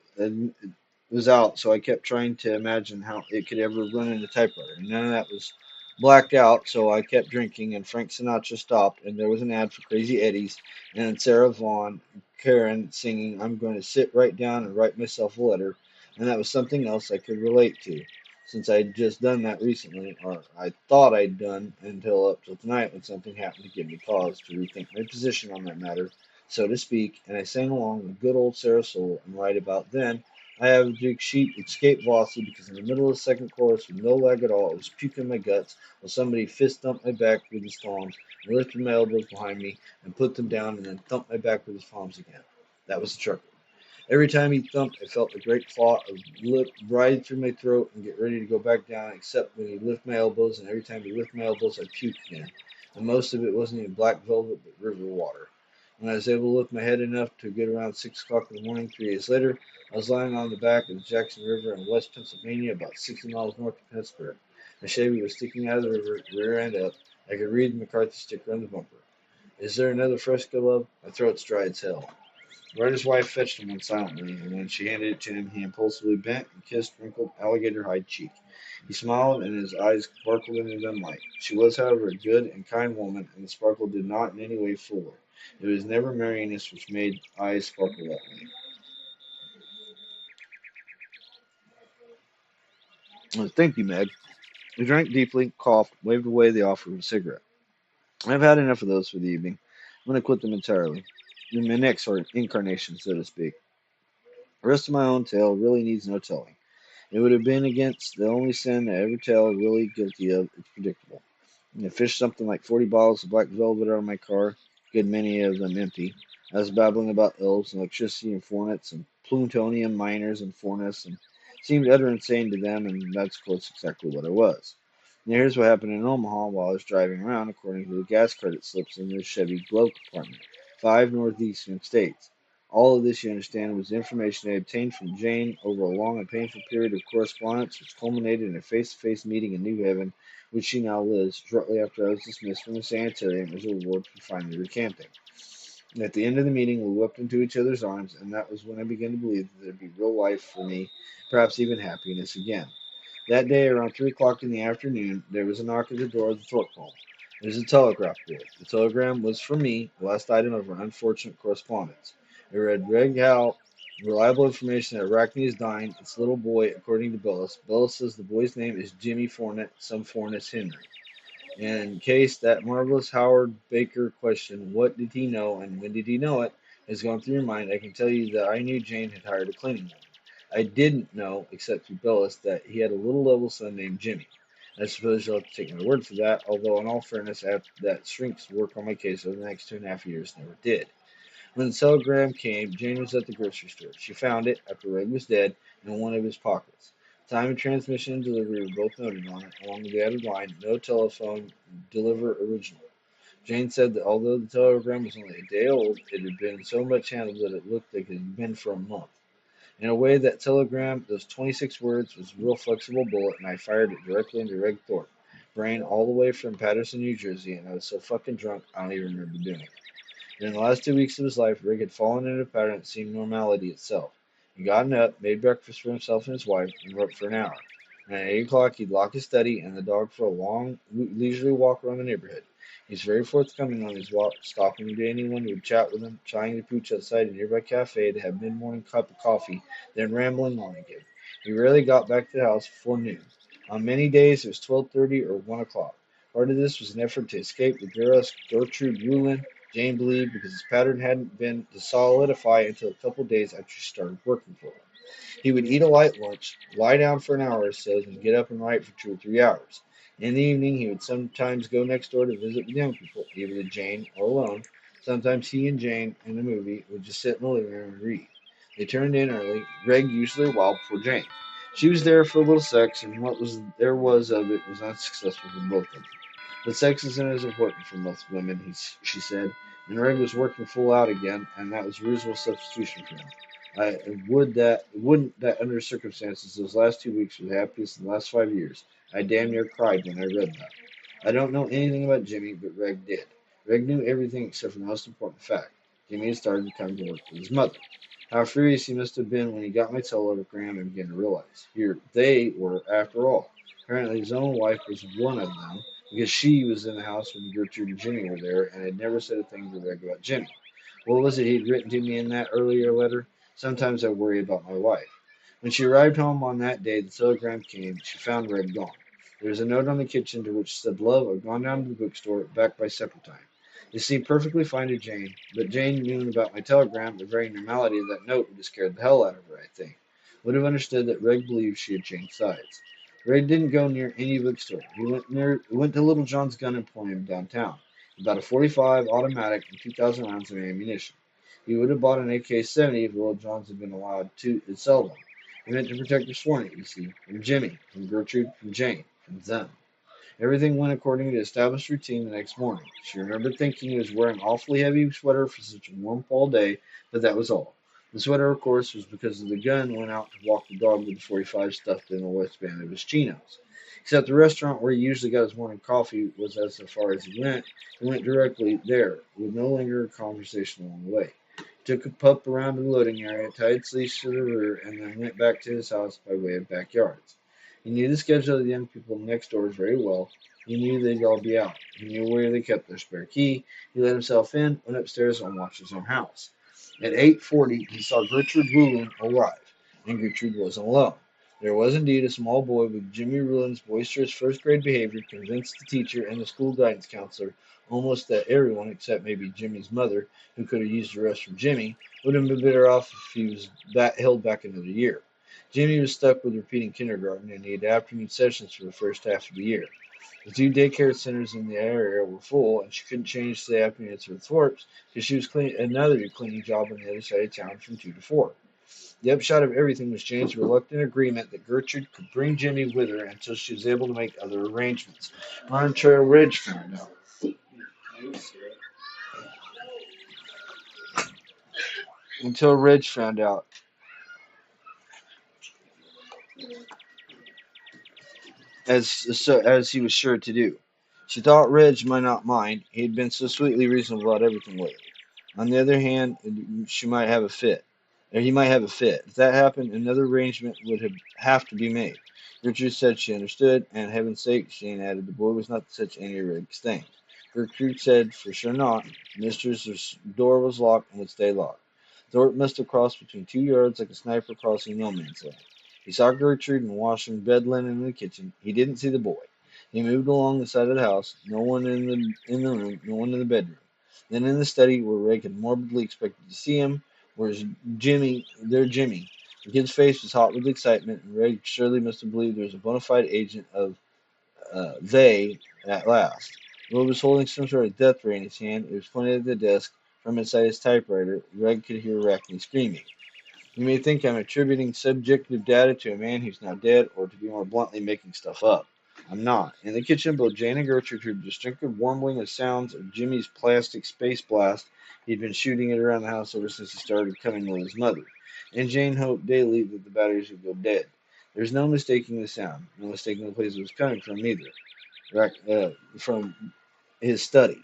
was out, so I kept trying to imagine how it could ever run into typewriter. And none of that was blacked out, so I kept drinking, and Frank Sinatra stopped, and there was an ad for Crazy Eddie's, and Sarah Vaughan, Karen singing, I'm going to sit right down and write myself a letter, and that was something else I could relate to, since I'd just done that recently, or I thought I'd done until up till tonight when something happened to give me cause to rethink my position on that matter, so to speak, and I sang along with good old Sarah Soul, and right about then, I had to escape Vossi because in the middle of the second chorus, with no lag at all, it was puking my guts while somebody fist thumped my back with his palms and lifted my elbows behind me and put them down and then thumped my back with his palms again. That was the trucker. Every time he thumped, I felt a great claw of lip ride through my throat and get ready to go back down, except when he lifted my elbows, and every time he lifted my elbows, I puked again. And most of it wasn't even black velvet, but river water. When I was able to lift my head enough to get around 6 o'clock in the morning 3 days later, I was lying on the back of the Jackson River in West Pennsylvania, about 60 miles north of Pittsburgh. My Chevy was sticking out of the river, rear end up. I could read the McCarthy sticker on the bumper. Is there another Fresco, love? My throat's dry as hell. Ryder's wife fetched him one silently, and when she handed it to him, he impulsively bent and kissed wrinkled alligator hide cheek. He smiled, and his eyes sparkled in the sunlight. She was, however, a good and kind woman, and the sparkle did not in any way fool her. It was never merriness which made eyes sparkle that way. Thank you, Meg. He drank deeply, coughed, waved away the offer of a cigarette. I've had enough of those for the evening. I'm going to quit them entirely. In my next incarnation, so to speak. The rest of my own tale really needs no telling. It would have been against the only sin I ever tell really guilty of. It's predictable. I fished something like 40 bottles of black velvet out of my car, a good many of them empty. I was babbling about elves and electricity and fornits and plutonium miners and fornits and seemed utter insane to them, and that's of course exactly what I was. Now here's what happened in Omaha while I was driving around, according to the gas credit slips in the Chevy glove compartment. 5 northeastern states. All of this, you understand, was information I obtained from Jane over a long and painful period of correspondence, which culminated in a face-to-face meeting in New Haven, which she now lives, shortly after I was dismissed from the sanitarium as a reward for finally recanting. And at the end of the meeting, we wept into each other's arms, and that was when I began to believe that there'd be real life for me, perhaps even happiness again. That day, around 3 o'clock in the afternoon, there was a knock at the door of the Thorpe home. It was a telegraph boy. The telegram was for me, the last item of our unfortunate correspondence. It read, Reg Howe, reliable information that Arachne is dying. Its little boy, according to Billis. Billis says the boy's name is Jimmy Fornet, some Fornus Henry. In case that marvelous Howard Baker question, what did he know and when did he know it, has gone through your mind, I can tell you that I knew Jane had hired a cleaning woman. I didn't know, except through Billis, that he had a little little son named Jimmy. I suppose you'll have to take my word for that, although in all fairness, that shrinks work on my case over the next 2.5 years never did. When the telegram came, Jane was at the grocery store. She found it, after Red was dead, in one of his pockets. Time of transmission and delivery were both noted on it, along with the added line, no telephone, deliver original. Jane said that although the telegram was only a day old, it had been so much handled that it looked like it had been for a month. In a way, that telegram, those 26 words, was a real flexible bullet, and I fired it directly into Reg Thorpe, brain all the way from Patterson, New Jersey, and I was so fucking drunk I don't even remember doing it. During the last 2 weeks of his life, Rick had fallen into a pattern that seemed normality itself. He'd gotten up, made breakfast for himself and his wife, and worked for an hour. And at 8 o'clock, he'd lock his study and the dog for a long, leisurely walk around the neighborhood. He was very forthcoming on his walk, stopping to anyone who would chat with him, trying to pooch outside a nearby cafe to have a mid-morning cup of coffee, then rambling on again. He rarely got back to the house before noon. On many days, it was 12:30 or 1 o'clock. Part of this was an effort to escape the girlish Gertrude Rulin, Jane believed, because his pattern hadn't been to solidify until a couple of days after she started working for him. He would eat a light lunch, lie down for an hour or so, then get up and write for 2 or 3 hours. In the evening, he would sometimes go next door to visit with young people, either with Jane or alone. Sometimes he and Jane, in a movie, would just sit in the living room and read. They turned in early, Greg usually a while before Jane. She was there for a little sex, and what was there was of it was unsuccessful for both of them. But sex isn't as important for most women, she said, and Reg was working full out again, and that was a reasonable substitution for him. Wouldn't that under circumstances those last 2 weeks were the happiest in the last 5 years. I damn near cried when I read that. I don't know anything about Jimmy, but Reg did. Reg knew everything except for the most important fact. Jimmy had started to come to work with his mother. How furious he must have been when he got my telegram and began to realize. Here they were, after all. Apparently his own wife was one of them, because she was in the house when Gertrude and Jimmy were there and had never said a thing to Reg about Jimmy. What was it he'd written to me in that earlier letter? Sometimes I worry about my wife. When she arrived home on that day the telegram came, she found Red gone. There was a note on the kitchen to which said, Love, I've gone down to the bookstore, back by supper time. It seemed perfectly fine to Jane, but Jane knew about my telegram. The very normality of that note would have scared the hell out of her, I think. Would have understood that Reg believed she had changed sides. Reg didn't go near any bookstore. He went to Little John's Gun Emporium downtown. He bought a .45 automatic and 2,000 rounds of ammunition. He would have bought an AK-70 if Little John's had been allowed to sell them. He meant to protect his fornit, you see, from Jimmy, from Gertrude, from Jane, from them. Everything went according to established routine the next morning. She remembered thinking he was wearing an awfully heavy sweater for such a warm fall day, but that was all. The sweater, of course, was because of the gun went out to walk the dog with the .45 stuffed in the waistband of his chinos. Except the restaurant where he usually got his morning coffee was as far as he went directly there, with no lingering conversation along the way. He took a pup around to the loading area, tied its leash to the rear, and then went back to his house by way of backyards. He knew the schedule of the young people next doors very well. He knew they'd all be out. He knew where they kept their spare key. He let himself in, went upstairs, and watched his own house. At 8:40, he saw Gertrude Rulin arrive, and Gertrude wasn't alone. There was indeed a small boy with Jimmy Rulin's boisterous first-grade behavior convinced the teacher and the school guidance counselor almost that everyone, except maybe Jimmy's mother, who could have used the rest from Jimmy, would have been better off if he was held back another year. Jimmy was stuck with repeating kindergarten, and he had afternoon sessions for the first half of the year. The two daycare centers in the area were full, and she couldn't change the afternoons for the Thorpes because she was another cleaning job on the other side of town from 2 to 4. The upshot of everything was Jane's reluctant agreement that Gertrude could bring Jimmy with her until she was able to make other arrangements. Monterey Ridge found out. Until Ridge found out. As he was sure to do. She thought Reg might not mind. He had been so sweetly reasonable about everything lately. On the other hand, she might have a fit, or he might have a fit. If that happened, another arrangement would have to be made. Gertrude said she understood, and heaven's sake, Jane added, the boy was not such any Reg's thing. Gertrude said for sure not. Mistress' door was locked and would stay locked. Thorpe must have crossed between 2 yards like a sniper crossing no man's land. He saw Gertrude and washing bed linen in the kitchen. He didn't see the boy. He moved along the side of the house. No one in the room. No one in the bedroom. Then in the study, where Reg had morbidly expected to see him, was Jimmy. The kid's face was hot with excitement, and Reg surely must have believed there was a bona fide agent of they at last. The boy was holding some sort of death ray in his hand. It was pointed at the desk. From inside his typewriter, Reg could hear Arachne screaming. You may think I'm attributing subjective data to a man who's now dead, or to be more bluntly, making stuff up. I'm not. In the kitchen, both Jane and Gertrude heard the distinctive warbling of sounds of Jimmy's plastic space blast. He'd been shooting it around the house ever since he started coming with his mother. And Jane hoped daily that the batteries would go dead. There's no mistaking the sound, no mistaking the place it was coming from either. From his study.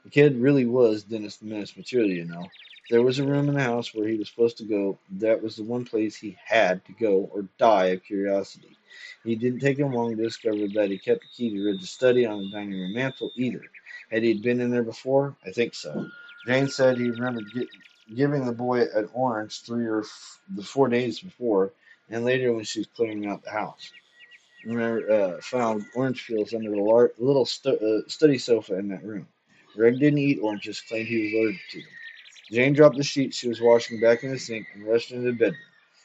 The kid really was Dennis the Menace material, you know. If there was a room in the house where he was supposed to go, that was the one place he had to go or die of curiosity. He didn't take him long to discover that he kept the key to Ridge's study on the dining room mantel either. Had he been in there before? I think so. Jane said he remembered giving the boy an orange 4 days before, and later when she was clearing out the house. Found orange peels under the little study sofa in that room. Greg didn't eat oranges, claimed he was allergic to them. Jane dropped the sheets she was washing back in the sink and rushed into the bedroom.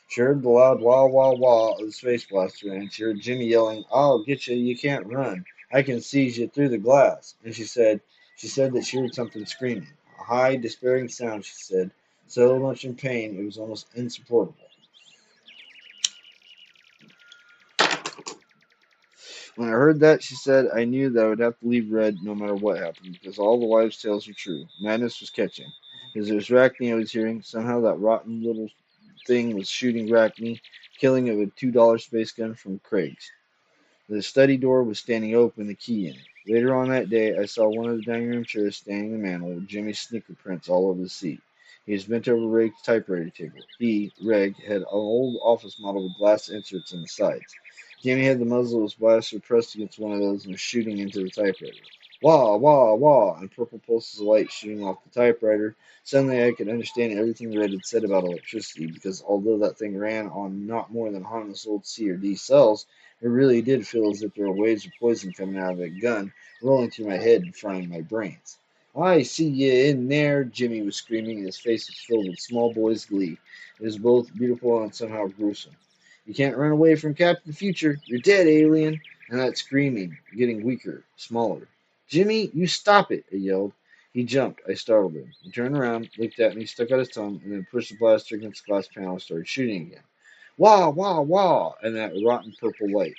She heard the loud wah wah wah of the space blaster, and she heard Jimmy yelling, "I'll get you! You can't run! I can seize you through the glass!" And she said that she heard something screaming, a high, despairing sound. She said, so much in pain it was almost insupportable. When I heard that, she said, I knew that I would have to leave Red no matter what happened, because all the wives' tales were true. Madness was catching. Because it was Rackney I was hearing. Somehow that rotten little thing was shooting Rackney, killing it with $2 space gun from Craig's. The study door was standing open, the key in it. Later on that day, I saw one of the dining room chairs standing in the mantel with Jimmy's sneaker prints all over the seat. He was bent over Reg's typewriter table. He, Reg, had an old office model with glass inserts in the sides. Jimmy had the muzzle of his blaster pressed against one of those and was shooting into the typewriter. Wah, wah, wah, and purple pulses of light shooting off the typewriter. Suddenly I could understand everything Red had said about electricity, because although that thing ran on not more than harmless old C or D cells, it really did feel as if there were waves of poison coming out of that gun, rolling through my head and frying my brains. I see you in there, Jimmy was screaming, and his face was filled with small boy's glee. It was both beautiful and somehow gruesome. You can't run away from Captain Future. You're dead, alien. And that screaming, getting weaker, smaller. Jimmy, you stop it, I yelled. He jumped. I startled him. He turned around, looked at me, stuck out his tongue, and then pushed the blaster against the glass panel and started shooting again. Wah, wah, wah, and that rotten purple light.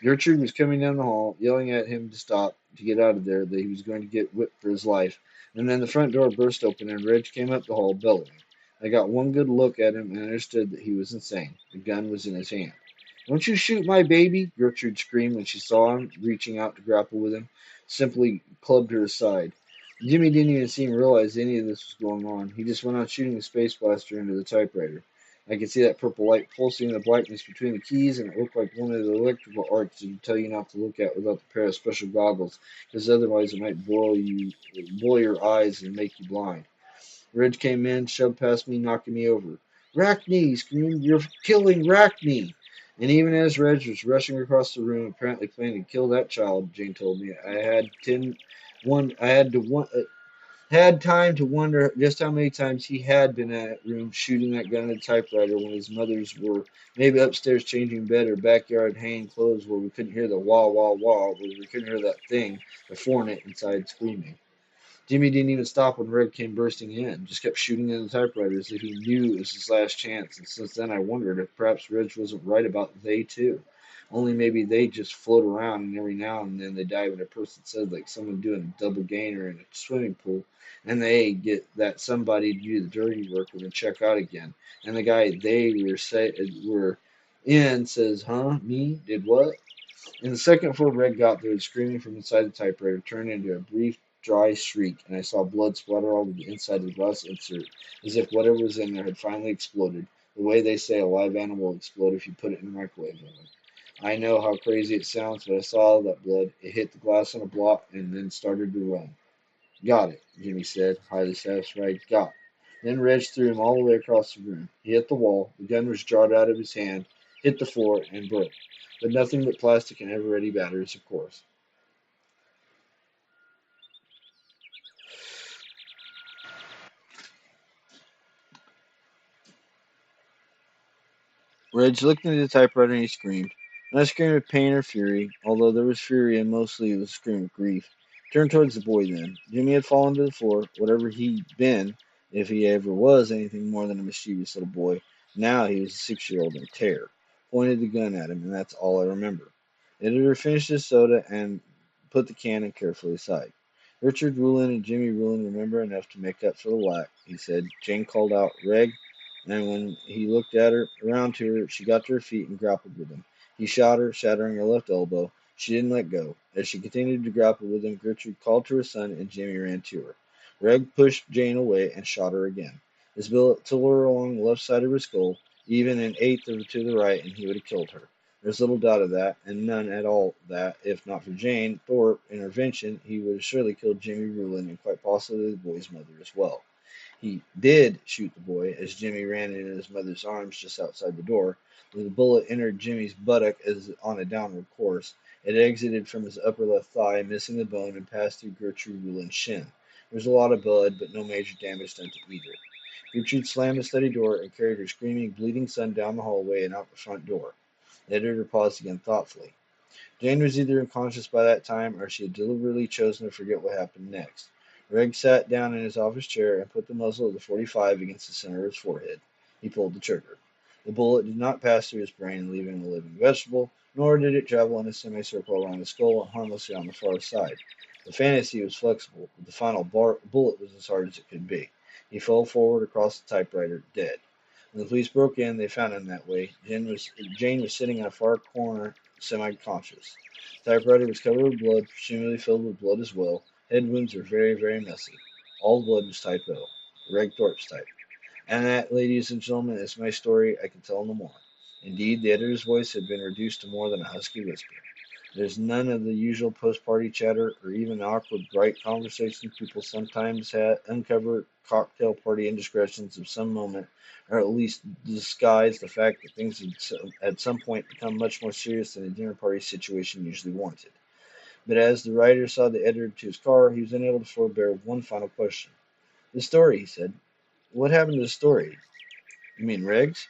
Gertrude was coming down the hall, yelling at him to stop, to get out of there, that he was going to get whipped for his life. And then the front door burst open, and Reg came up the hall, bellowing. I got one good look at him and understood that he was insane. The gun was in his hand. Don't you shoot my baby! Gertrude screamed when she saw him, reaching out to grapple with him. Simply clubbed her aside. Jimmy didn't even seem to realize any of this was going on. He just went on shooting the space blaster into the typewriter. I could see that purple light pulsing in the blackness between the keys, and it looked like one of the electrical arcs that tell you not to look at without the pair of special goggles, because otherwise it might boil your eyes and make you blind. Reg came in, shoved past me, knocking me over. Rackney! He screamed. You're killing Rackney! And even as Reg was rushing across the room, apparently planning to kill that child, Jane told me, I had time to wonder just how many times he had been in that room shooting that gun at the typewriter when his mothers were maybe upstairs changing bed or backyard hanging clothes where we couldn't hear the wah wah wah, where we couldn't hear that thing, the fornit inside screaming. Jimmy didn't even stop when Red came bursting in, just kept shooting in the typewriter as if he knew it was his last chance, and since then I wondered if perhaps Reg wasn't right about they too. Only maybe they just float around and every now and then they dive in a person's head like someone doing a double gainer in a swimming pool, and they get that somebody to do the dirty work and then check out again. And the guy were in says, Huh? Me? Did what? In the second before Red got there, the screaming from inside the typewriter turned into a brief, dry shriek, and I saw blood splatter all over the inside of the glass insert, as if whatever was in there had finally exploded, the way they say a live animal will explode if you put it in a microwave oven. I know how crazy it sounds, but I saw that blood. It hit the glass on a block and then started to run. Got it, Jimmy said, highly satisfied. Got it. Then Reg threw him all the way across the room. He hit the wall, the gun was jarred out of his hand, hit the floor, and broke. But nothing but plastic and ever-ready batteries, of course. Reg looked into the typewriter and he screamed. Not a scream of pain or fury, although there was fury and mostly it was a scream of grief. Turned towards the boy then. Jimmy had fallen to the floor, whatever he'd been, if he ever was anything more than a mischievous little boy. Now he was a 6-year-old in terror. Pointed the gun at him, and that's all I remember. The editor finished his soda and put the cannon carefully aside. Richard Rulin and Jimmy Rulin remember enough to make up for the lack, he said. Jane called out, Reg, and when he looked at her, around to her, she got to her feet and grappled with him. He shot her, shattering her left elbow. She didn't let go. As she continued to grapple with him, Gertrude called to her son, and Jimmy ran to her. Reg pushed Jane away and shot her again. His bullet tore her along the left side of her skull, even an eighth of it to the right, and he would have killed her. There's little doubt of that, and none at all that, if not for Jane Thorpe intervention, he would have surely killed Jimmy Rulin and quite possibly the boy's mother as well. He did shoot the boy as Jimmy ran into his mother's arms just outside the door. The bullet entered Jimmy's buttock as on a downward course. It exited from his upper left thigh, missing the bone, and passed through Gertrude Ruland's shin. There was a lot of blood, but no major damage done to either. Gertrude slammed the study door and carried her screaming, bleeding son down the hallway and out the front door. The editor paused again thoughtfully. Jane was either unconscious by that time or she had deliberately chosen to forget what happened next. Reg sat down in his office chair and put the muzzle of the 45 against the center of his forehead. He pulled the trigger. The bullet did not pass through his brain, leaving a living vegetable, nor did it travel in a semicircle around the skull harmlessly on the far side. The fantasy was flexible, but the final bullet was as hard as it could be. He fell forward across the typewriter, dead. When the police broke in, they found him that way. Jane was sitting in a far corner, semi-conscious. The typewriter was covered with blood, presumably filled with blood as well. Head wounds were very, very messy. All the blood was type O, Reg Thorpe's type. And that, ladies and gentlemen, is my story. I can tell no more. Indeed, the editor's voice had been reduced to more than a husky whisper. There's none of the usual post-party chatter or even the awkward, bright conversations people sometimes uncover cocktail party indiscretions of some moment, or at least disguise the fact that things had at some point become much more serious than a dinner party situation usually warranted. But as the writer saw the editor to his car, he was unable to forbear one final question. The story, he said. What happened to the story? You mean Riggs?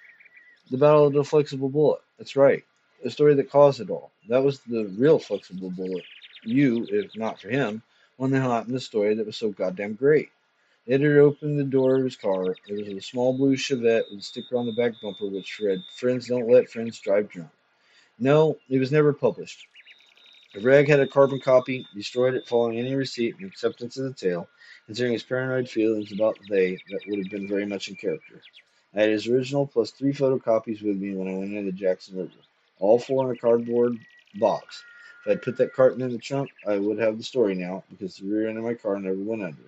The Battle of the Flexible Bullet. That's right. The story that caused it all. That was the real flexible bullet. You, if not for him, wouldn't have gotten the story that was so goddamn great. The editor opened the door of his car. It was a small blue Chevette with a sticker on the back bumper which read, Friends don't let friends drive drunk. No, it was never published. If Rag had a carbon copy, destroyed it following any receipt and acceptance of the tale, considering his paranoid feelings about they, that would have been very much in character. I had his original plus 3 photocopies with me when I went into the Jackson River, all 4 in a cardboard box. If I'd put that carton in the trunk, I would have the story now, because the rear end of my car never went under.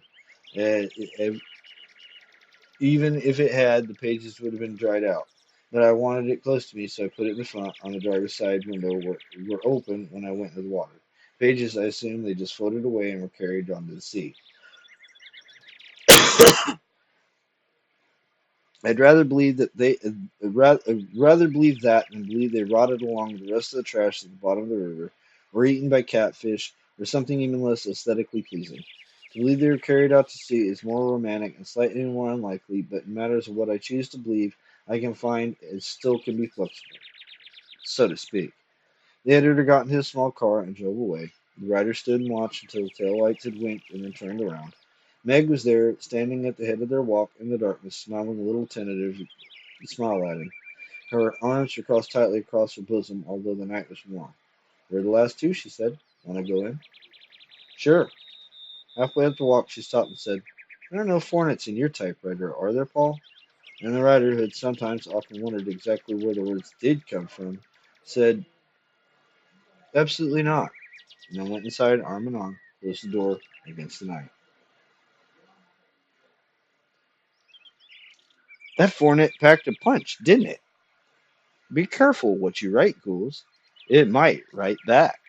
Even if it had, the pages would have been dried out. But I wanted it close to me, so I put it in the front on the driver's side window were open when I went into the water. Pages, I assumed they just floated away and were carried onto the sea. I'd rather believe that rather believe that than believe they rotted along with the rest of the trash at the bottom of the river, or eaten by catfish, or something even less aesthetically pleasing. To believe they were carried out to sea is more romantic and slightly more unlikely, but in matters of what I choose to believe, I can find it still can be flexible, so to speak. The editor got into his small car and drove away. The writer stood and watched until the tail lights had winked and then turned around. Meg was there, standing at the head of their walk in the darkness, smiling a little tentative smile at him. Her arms were crossed tightly across her bosom, although the night was warm. "We're the last 2," she said. "Want to go in?" "Sure." Halfway up the walk, she stopped and said, "There are no fornits in your typewriter, are there, Paul?" And the writer, who had sometimes often wondered exactly where the words did come from, said, "Absolutely not," and then went inside arm in arm, closed the door against the night. That fornit packed a punch, didn't it? Be careful what you write, ghouls. It might write back.